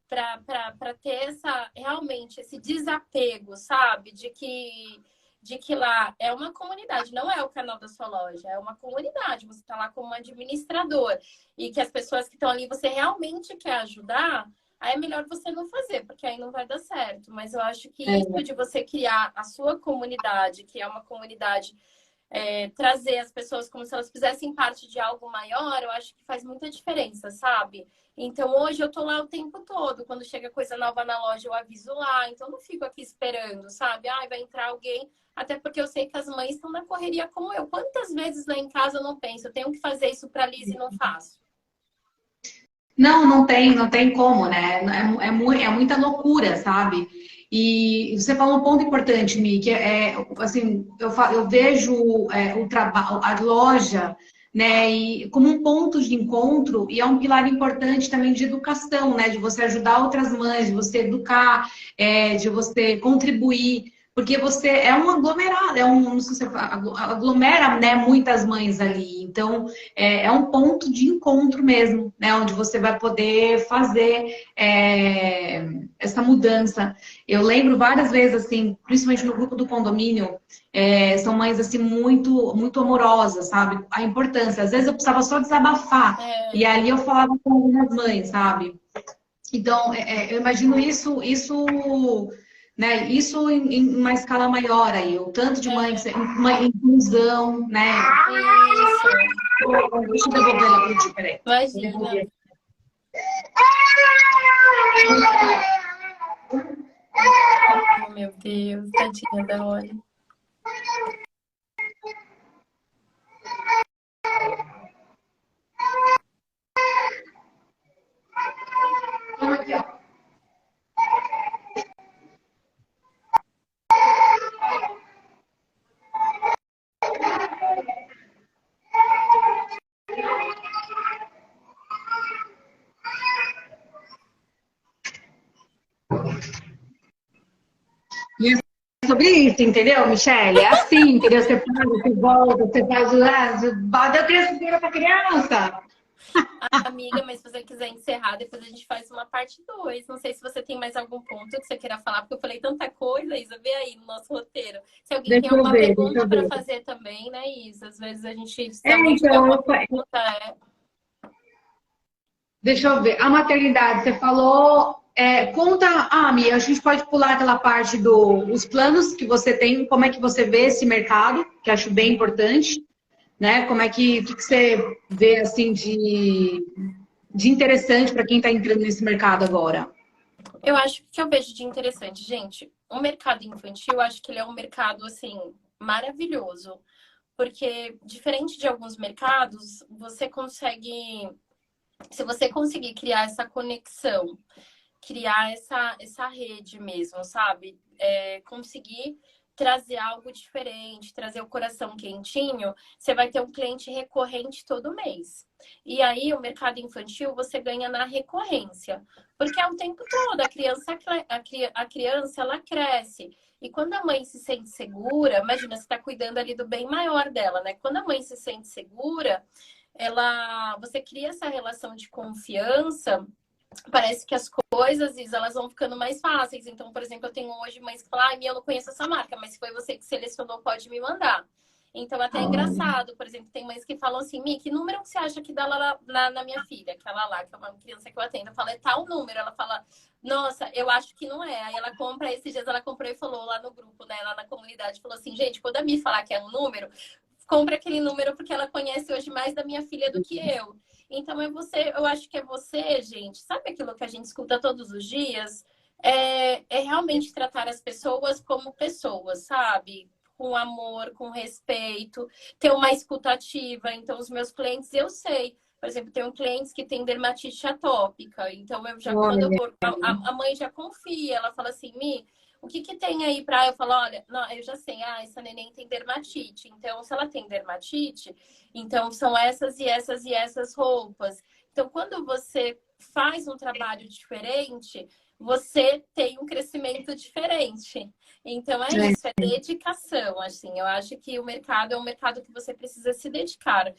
para ter realmente esse desapego, sabe? De que lá é uma comunidade, não é o canal da sua loja, é uma comunidade. Você está lá como administrador e que as pessoas que estão ali você realmente quer ajudar, aí é melhor você não fazer, porque aí não vai dar certo. Mas eu acho que isso de você criar a sua comunidade, que é uma comunidade, trazer as pessoas como se elas fizessem parte de algo maior, eu acho que faz muita diferença, sabe? Então, hoje eu tô lá o tempo todo. Quando chega coisa nova na loja, eu aviso lá. Então, eu não fico aqui esperando, sabe? Ai, vai entrar alguém. Até porque eu sei que as mães estão na correria como eu. Quantas vezes lá em casa eu não penso, eu tenho que fazer isso para a Liz e não faço? Não tem como, né? É muita loucura, sabe? E você falou um ponto importante, Mi, que assim, eu vejo o trabalho, a loja, né, como um ponto de encontro e é um pilar importante também de educação, né? De você ajudar outras mães, de você educar, de você contribuir. Porque você é um aglomerado, não sei se você aglomera, né, muitas mães ali. Então, é um ponto de encontro mesmo, né? Onde você vai poder fazer essa mudança. Eu lembro várias vezes, assim, principalmente no grupo do condomínio, são mães, assim, muito, muito amorosas, sabe? A importância. Às vezes eu precisava só desabafar. E ali eu falava com algumas mães, sabe? Então, eu imagino né, isso em uma escala maior aí. O tanto de mães, uma inclusão, né? Isso. Deixa eu devolver ela para ti, peraí. Imagina. Oh, meu Deus, tadinha da Oli. Toma aqui, ó. E é sobre isso, entendeu, Michele? É assim, entendeu? Você paga, você volta, você faz o... Deu criança para criança. Amiga, mas se você quiser encerrar, depois a gente faz uma parte 2. Não sei se você tem mais algum ponto que você queira falar, porque eu falei tanta coisa, Isa, vê aí no nosso roteiro. Se alguém tem alguma pergunta para fazer também, né, Isa? Às vezes a gente... Se alguém tiver uma pergunta, Deixa eu ver. A maternidade, você falou... conta, Mi, a gente pode pular aquela parte dos planos que você tem, como é que você vê esse mercado, que acho bem importante, né? Como é que você vê, assim, de interessante para quem está entrando nesse mercado agora? eu acho que eu vejo de interessante, gente. O mercado infantil, eu acho que ele é um mercado, assim, maravilhoso. Porque, diferente de alguns mercados, você consegue... Se você conseguir criar essa conexão, criar essa rede mesmo, sabe? Conseguir trazer algo diferente, trazer o coração quentinho, você vai ter um cliente recorrente todo mês. E aí, o mercado infantil, você ganha na recorrência. Porque é o tempo todo, a criança ela cresce. E quando a mãe se sente segura, imagina, você está cuidando ali do bem maior dela, né? Quando a mãe se sente segura, você cria essa relação de confiança. Parece que as coisas, Isa, elas vão ficando mais fáceis. Então, por exemplo, eu tenho hoje mães que falam, ai, Mia, eu não conheço essa marca, mas se foi você que selecionou, pode me mandar. Então, até é engraçado. Por exemplo, tem mães que falam assim, Mi, que número que você acha que dá lá na minha filha? Aquela lá, que é uma criança que eu atendo. Eu falo, é tal número. Ela fala, nossa, eu acho que não é. Aí ela compra, esses dias ela comprou e falou lá no grupo, né, lá na comunidade, falou assim, gente, quando a Mi falar que é um número, compra aquele número porque ela conhece hoje mais da minha filha do que eu. Então, eu acho que é você, gente. Sabe aquilo que a gente escuta todos os dias? É realmente tratar as pessoas como pessoas, sabe? Com amor, com respeito, ter uma escutativa. Então, os meus clientes, eu sei. Por exemplo, tenho clientes que têm dermatite atópica. Então, quando eu vou, a mãe já confia. Ela fala assim, Mi, o que tem aí pra... Eu falo, olha, não, eu já sei, essa neném tem dermatite. Então, se ela tem dermatite, então são essas e essas e essas roupas. Então, quando você faz um trabalho diferente, você tem um crescimento diferente. Então, é isso, é dedicação, assim. Eu acho que o mercado é um mercado que você precisa se dedicar.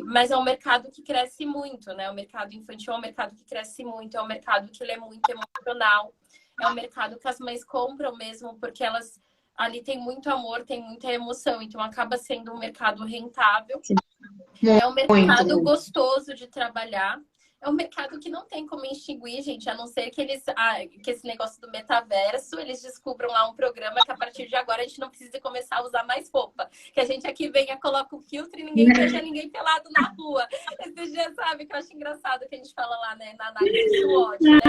Mas é um mercado que cresce muito, né? O mercado infantil é um mercado que cresce muito, é um mercado que ele é muito emocional. É um mercado que as mães compram mesmo, porque elas ali tem muito amor, tem muita emoção. Então, acaba sendo um mercado rentável. É um mercado gostoso de trabalhar. É um mercado que não tem como extinguir, gente, a não ser que que esse negócio do metaverso, eles descubram lá um programa que a partir de agora a gente não precisa começar a usar mais roupa. Que a gente aqui venha, coloca o filtro e ninguém veja ninguém pelado na rua. Esse dia, sabe, que eu acho engraçado que a gente fala lá, né, na análise SWOT, né?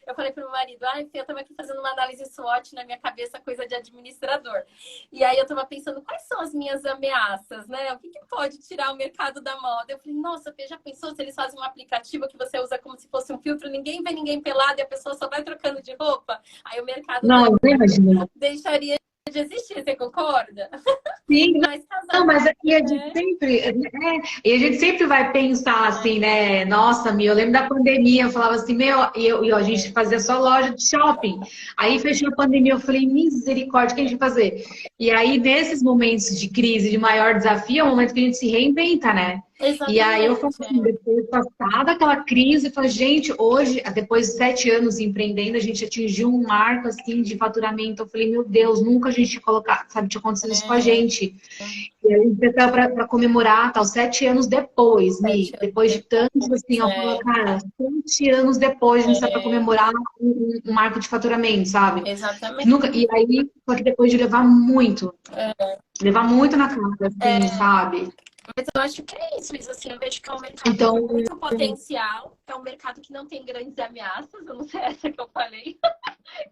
Eu falei pro meu marido, eu tava aqui fazendo uma análise SWOT na minha cabeça, coisa de administrador. E aí eu tava pensando, quais são as minhas ameaças, né? O que pode tirar o mercado da moda? Eu falei, nossa, Fê, já pensou se eles fazem um aplicativo que você usa como se fosse um filtro, ninguém vê ninguém pelado e a pessoa só vai trocando de roupa? Aí o mercado deixaria de existir, você concorda? Sim, não, mas aqui a gente sempre vai pensar assim, né? Nossa, eu lembro da pandemia, eu falava assim, a gente fazia só loja de shopping. Aí fechou a pandemia, eu falei, misericórdia, o que a gente vai fazer? E aí, nesses momentos de crise, de maior desafio, é o momento que a gente se reinventa, né? E aí eu Exatamente. falo assim, depois passada aquela crise, eu falo, gente, hoje, depois de 7 anos empreendendo, a gente atingiu um marco assim de faturamento. Eu falei, meu Deus, nunca a gente tinha colocado, sabe, tinha acontecido isso com a É, gente. E aí para comemorar, tal, 7 anos depois, sete Mi, anos depois de tantos, depois. assim, eu falo, cara, 7 anos depois a gente está para É, comemorar um marco de faturamento, sabe? Que exatamente. nunca, e aí, só que depois de levar muito na cara, assim, sabe? Mas eu acho que é isso, assim, eu vejo que é um mercado com Então, muito potencial, é um mercado que não tem grandes ameaças, eu não sei essa que eu falei.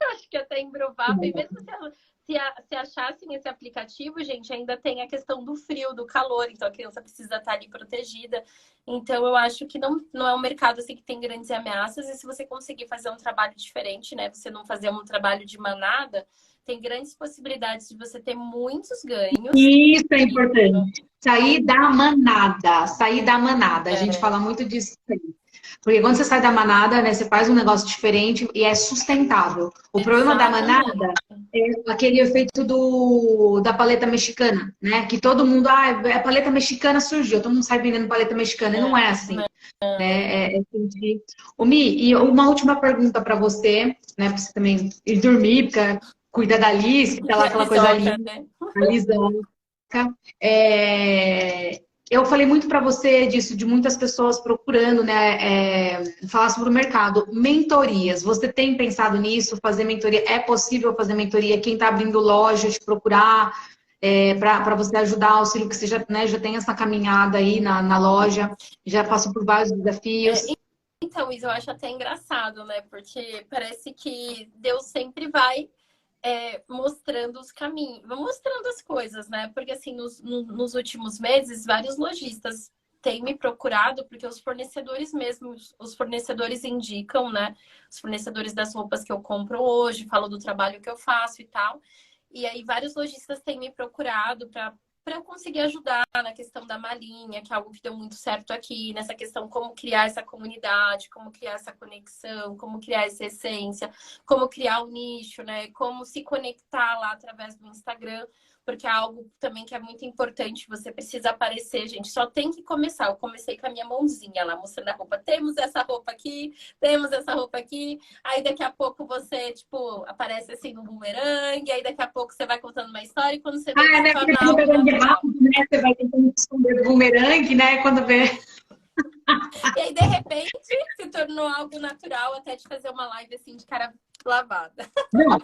Eu acho que é até improvável, e mesmo se achassem esse aplicativo, gente, ainda tem a questão do frio, do calor, então a criança precisa estar ali protegida. Então eu acho que não é um mercado assim que tem grandes ameaças, e se você conseguir fazer um trabalho diferente, né? Você não fazer um trabalho de manada, tem grandes possibilidades de você ter muitos ganhos. isso é importante. Sair da manada, sair da manada. A gente É, fala muito disso. Porque quando você sai da manada, né, você faz um negócio diferente e é sustentável. O problema da exatamente. manada é aquele efeito da paleta mexicana, né? Que todo mundo, a paleta mexicana surgiu, todo mundo sai vendendo paleta mexicana, e não é assim, né? Ô, Mi, e uma última pergunta para você, né? Para você também ir dormir, porque cuida da Alice, tá lá aquela coisa Lisoca, linda, né? a Lisão. Eu falei muito para você disso, de muitas pessoas procurando, né, falar sobre o mercado. Mentorias, você tem pensado nisso? Fazer mentoria? É possível fazer mentoria? Quem está abrindo loja, te procurar para você ajudar, auxílio que você já, né, já tem essa caminhada aí na loja, já passou por vários É, desafios. então, isso eu acho até engraçado, né? Porque parece que Deus sempre vai mostrando os caminhos, mostrando as coisas, né? Porque assim, nos últimos meses, vários lojistas têm me procurado, porque os fornecedores mesmos, os fornecedores indicam, né? Os fornecedores das roupas que eu compro hoje, falam do trabalho que eu faço e tal. E aí vários lojistas têm me procurado para eu conseguir ajudar na questão da malinha, que é algo que deu muito certo aqui, nessa questão como criar essa comunidade, como criar essa conexão, como criar essa essência, como criar o nicho, né? Como se conectar lá através do Instagram, porque é algo também que é muito importante, você precisa aparecer, gente, só tem que começar. Eu comecei com a minha mãozinha lá, mostrando a roupa. Temos essa roupa aqui, temos essa roupa aqui. Aí daqui a pouco você, tipo, aparece assim no bumerangue, aí daqui a pouco você vai contando uma história e quando você vê, Ah, se né? torna Porque algo bumerangue natural. rápido, né? Você vai tentando esconder do bumerangue, né? Quando vê. E aí, de repente, se tornou algo natural até de fazer uma live assim de cara lavada. Não,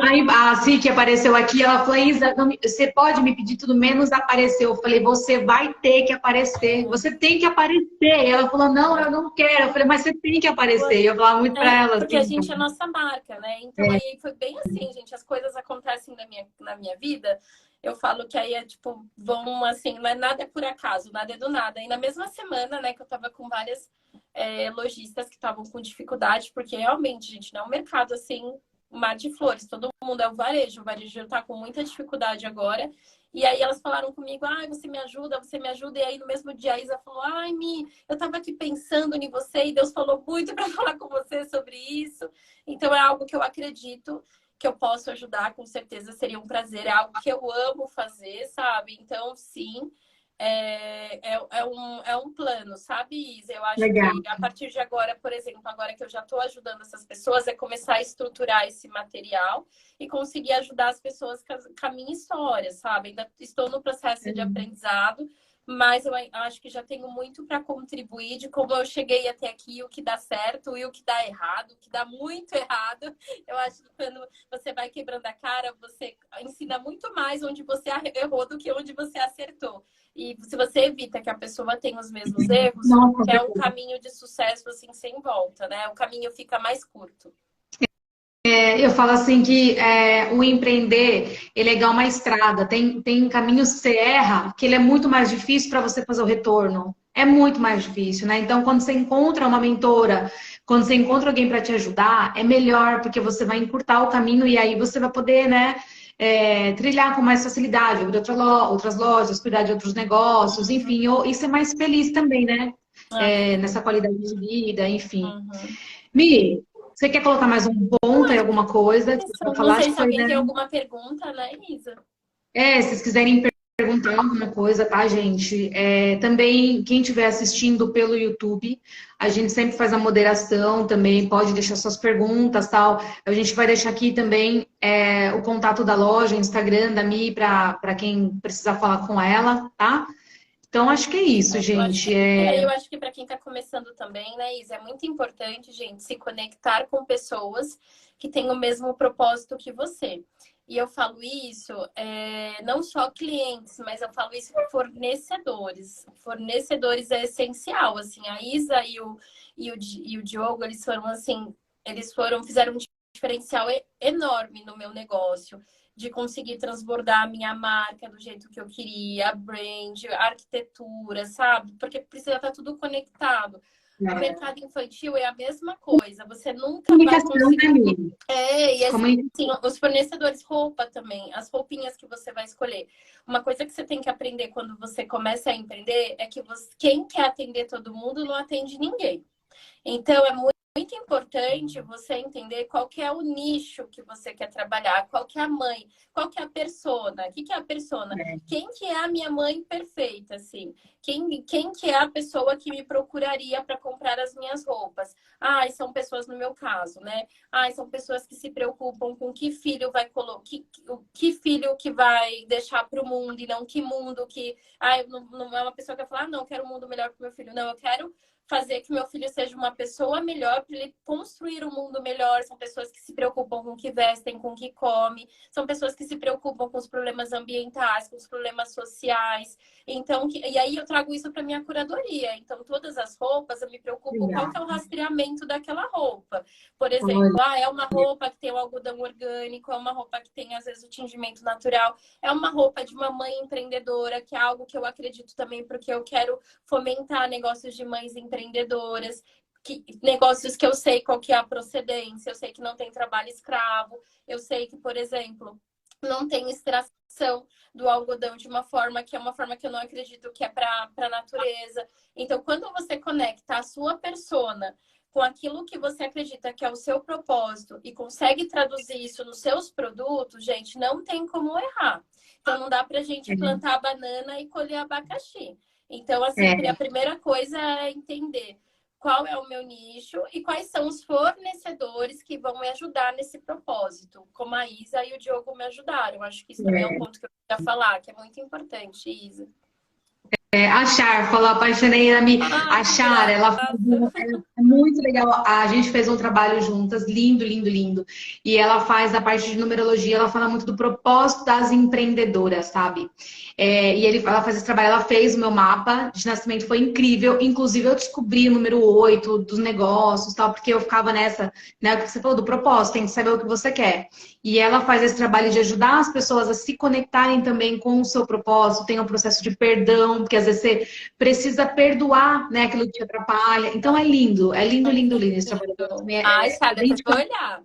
aí a Si que apareceu aqui, ela falou, Isa, você pode me pedir tudo menos aparecer. Eu falei, você vai ter que aparecer, você tem que aparecer. E ela falou, não, eu não quero. Eu falei, mas você tem que aparecer. E eu falava muito pra ela, Porque a assim, gente é a nossa marca, né? Então aí foi bem assim, gente. As coisas acontecem na minha vida. Eu falo que aí é tipo, vão assim, não é nada por acaso, nada é do nada. E na mesma semana, né, que eu tava com várias lojistas que estavam com dificuldade, porque realmente, gente, não é um mercado assim, um mar de flores. Todo mundo é o varejo tá com muita dificuldade agora. E aí elas falaram comigo, ai, você me ajuda. E aí no mesmo dia a Isa falou, ai, Mi, eu estava aqui pensando em você e Deus falou muito para falar com você sobre isso. Então é algo que eu acredito que eu posso ajudar, com certeza seria um prazer. É algo que eu amo fazer, sabe? Então, sim, é um plano, sabe, Isa? Eu acho legal. que a partir de agora, por exemplo, agora que eu já estou ajudando essas pessoas, é começar a estruturar esse material e conseguir ajudar as pessoas com a minha história, sabe? Ainda estou no processo de aprendizado, mas eu acho que já tenho muito para contribuir de como eu cheguei até aqui, o que dá certo e o que dá errado, o que dá muito errado. Eu acho que quando você vai quebrando a cara, você ensina muito mais onde você errou do que onde você acertou. E se você evita que a pessoa tenha os mesmos erros, Nossa, é um caminho de sucesso assim sem volta, né? O caminho fica mais curto. eu falo assim que o empreender, ele é igual uma estrada. Tem caminhos que você erra, que ele é muito mais difícil para você fazer o retorno. É muito mais difícil, né? Então, quando você encontra uma mentora, quando você encontra alguém para te ajudar, é melhor, porque você vai encurtar o caminho e aí você vai poder, né, trilhar com mais facilidade, abrir outras lojas, cuidar de outros negócios, Uhum. enfim, e ser mais feliz também, né? Ah, que Nessa qualidade de vida, enfim. uhum. Mi, você quer colocar mais um Não, ponto aí, acho alguma coisa? que Que é você isso. vai Não falar? sei Acho que se foi, alguém né? tem alguma pergunta, né, Isa? Se vocês quiserem perguntar perguntar alguma coisa, tá, gente? Também, quem estiver assistindo pelo YouTube, a gente sempre faz a moderação também, pode deixar suas perguntas, tal. A gente vai deixar aqui também o contato da loja, Instagram da Mi, para quem precisar falar com ela, tá? Então, acho que é isso, gente. Eu acho que para quem está começando também, né, Isa, é muito importante, gente, se conectar com pessoas que têm o mesmo propósito que você. E eu falo isso, não só clientes, mas eu falo isso com fornecedores. Fornecedores é essencial, assim. A Isa e o Diogo, eles foram assim, fizeram um diferencial enorme no meu negócio, de conseguir transbordar a minha marca do jeito que eu queria, a brand, a arquitetura, sabe? Porque precisa estar tudo conectado. O mercado infantil é a mesma coisa. Você nunca vai Comunicação, né, conseguir. Mi? E assim, os fornecedores, roupa também, as roupinhas que você vai escolher. Uma coisa que você tem que aprender quando você começa a empreender é que quem quer atender todo mundo não atende ninguém. Então, é muito importante você entender qual que é o nicho que você quer trabalhar, qual que é a mãe, qual que é a persona, o que que é a persona, quem que é a minha mãe perfeita, assim, quem que é a pessoa que me procuraria para comprar as minhas roupas. São pessoas no meu caso, né? São pessoas que se preocupam com que filho vai colocar, que filho que vai deixar para o mundo e não que mundo que... não é uma pessoa que vai falar, não, eu quero um mundo melhor para o meu filho. Não, eu quero fazer que meu filho seja uma pessoa melhor, para ele construir um mundo melhor. São pessoas que se preocupam com o que vestem, com o que come. São pessoas que se preocupam com os problemas ambientais, com os problemas sociais. Então, e aí eu trago isso para minha curadoria. Então, todas as roupas, eu me preocupo qual que é o rastreamento daquela roupa. Por exemplo, é uma roupa que tem o algodão orgânico, é uma roupa que tem, às vezes, o tingimento natural. É uma roupa de uma mãe empreendedora, que é algo que eu acredito também, porque eu quero fomentar negócios de mães empreendedoras, negócios que eu sei qual que é a procedência, eu sei que não tem trabalho escravo, eu sei que, por exemplo, não tem extração do algodão de uma forma que é uma forma que eu não acredito que é para a natureza. Então, quando você conecta a sua persona com aquilo que você acredita que é o seu propósito e consegue traduzir isso nos seus produtos, gente, não tem como errar. Então, não dá pra gente plantar banana e colher abacaxi. Então, assim, a primeira coisa é entender qual é o meu nicho e quais são os fornecedores que vão me ajudar nesse propósito, como a Isa e o Diogo me ajudaram. Acho que isso também é um ponto que eu queria falar, que é muito importante, Isa. A Char falou, apaixonei na Mi. A Char, ela é muito legal. A gente fez um trabalho juntas, lindo, lindo, lindo. E ela faz a parte de numerologia, ela fala muito do propósito das empreendedoras, sabe? Ela faz esse trabalho, ela fez o meu mapa de nascimento, foi incrível. Inclusive, eu descobri o número 8 dos negócios, tal, porque eu ficava nessa, né? O que você falou do propósito, tem que saber o que você quer. E ela faz esse trabalho de ajudar as pessoas a se conectarem também com o seu propósito, tem um processo de perdão, porque às vezes você precisa perdoar, né, aquilo que te atrapalha. Então é lindo, lindo, lindo esse trabalho. Depois vou olhar.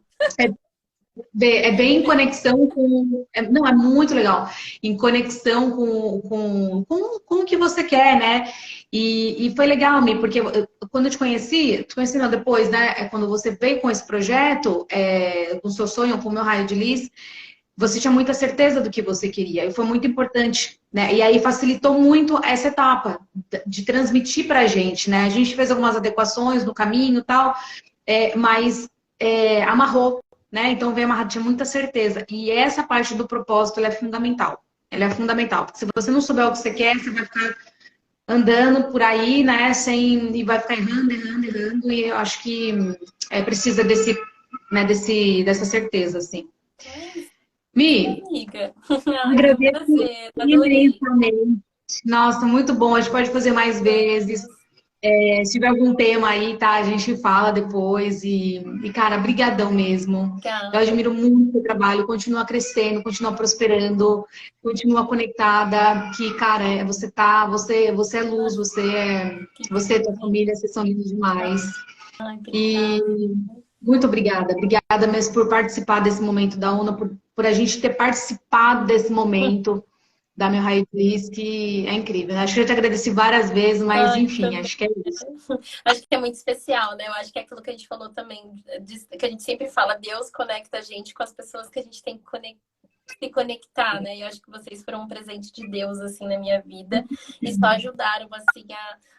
É bem em conexão com. Não, é muito legal. Em conexão com o que você quer, né? E foi legal, Mi, porque quando eu te conheci não, depois, né? Quando você veio com esse projeto, com o seu sonho, com o meu raio de Liz, você tinha muita certeza do que você queria. E foi muito importante, né? E aí facilitou muito essa etapa de transmitir pra gente, né? A gente fez algumas adequações no caminho e tal, mas amarrou. Né? Então veio amarrado, tinha muita certeza. E essa parte do propósito, ela é fundamental. Ela é fundamental. Porque se você não souber o que você quer, você vai ficar andando por aí, né? E vai ficar errando, errando, errando. E eu acho que precisa dessa certeza, assim. Mi, amiga. agradeço Prazer, adorei. imensamente. Nossa, muito bom. A gente pode fazer mais vezes. Se tiver algum tema aí, tá? A gente fala depois. Cara, brigadão mesmo. Eu admiro muito o seu trabalho. Continua crescendo, continua prosperando, continua conectada. Que, cara, você é luz, você e tua família, vocês são lindos demais. E muito obrigada. Obrigada mesmo por participar desse momento da ONU, por a gente ter participado desse momento da Meu Raio de Liz, que é incrível. Acho que eu te agradeci várias vezes, mas enfim, acho que é isso. Acho que é muito especial, né? Eu acho que é aquilo que a gente falou também, que a gente sempre fala, Deus conecta a gente com as pessoas que a gente tem que conectar. se conectar, né? Eu acho que vocês foram um presente de Deus, assim, na minha vida. E só ajudaram, assim,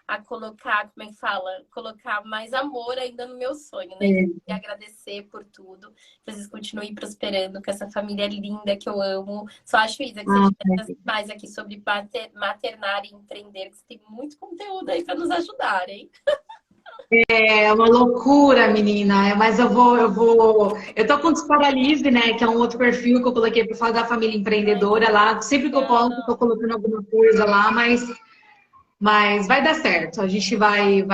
a colocar, como é que fala? Colocar mais amor ainda no meu sonho, né? E agradecer por tudo. Que vocês continuem prosperando com essa família linda que eu amo. Só acho, Isa, que você tivesse mais aqui sobre maternar e empreender, que você tem muito conteúdo aí para nos ajudar, hein? É uma loucura, menina. Mas eu tô com o Dispara Livre, né? Que é um outro perfil que eu coloquei para falar da família empreendedora lá. Sempre que eu posso, eu tô colocando alguma coisa lá, mas vai dar certo. A gente vai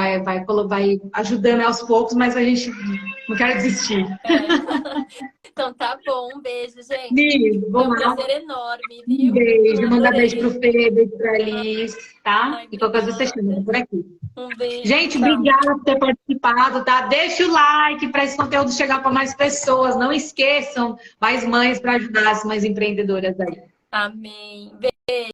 ajudando aos poucos, mas a gente não quer desistir. Então tá bom, um beijo, gente. Mi, Foi um vamos lá. prazer enorme, Um viu? beijo, manda beijo pro Adorei. Fê, beijo pra Alice, tá? Ai, E qualquer coisa você chama obrigada. por aqui. Um beijo, Gente, tchau. obrigada por ter participado, tá? Deixa o like para esse conteúdo chegar para mais pessoas. Não esqueçam, mais mães para ajudar as mães empreendedoras aí. Amém.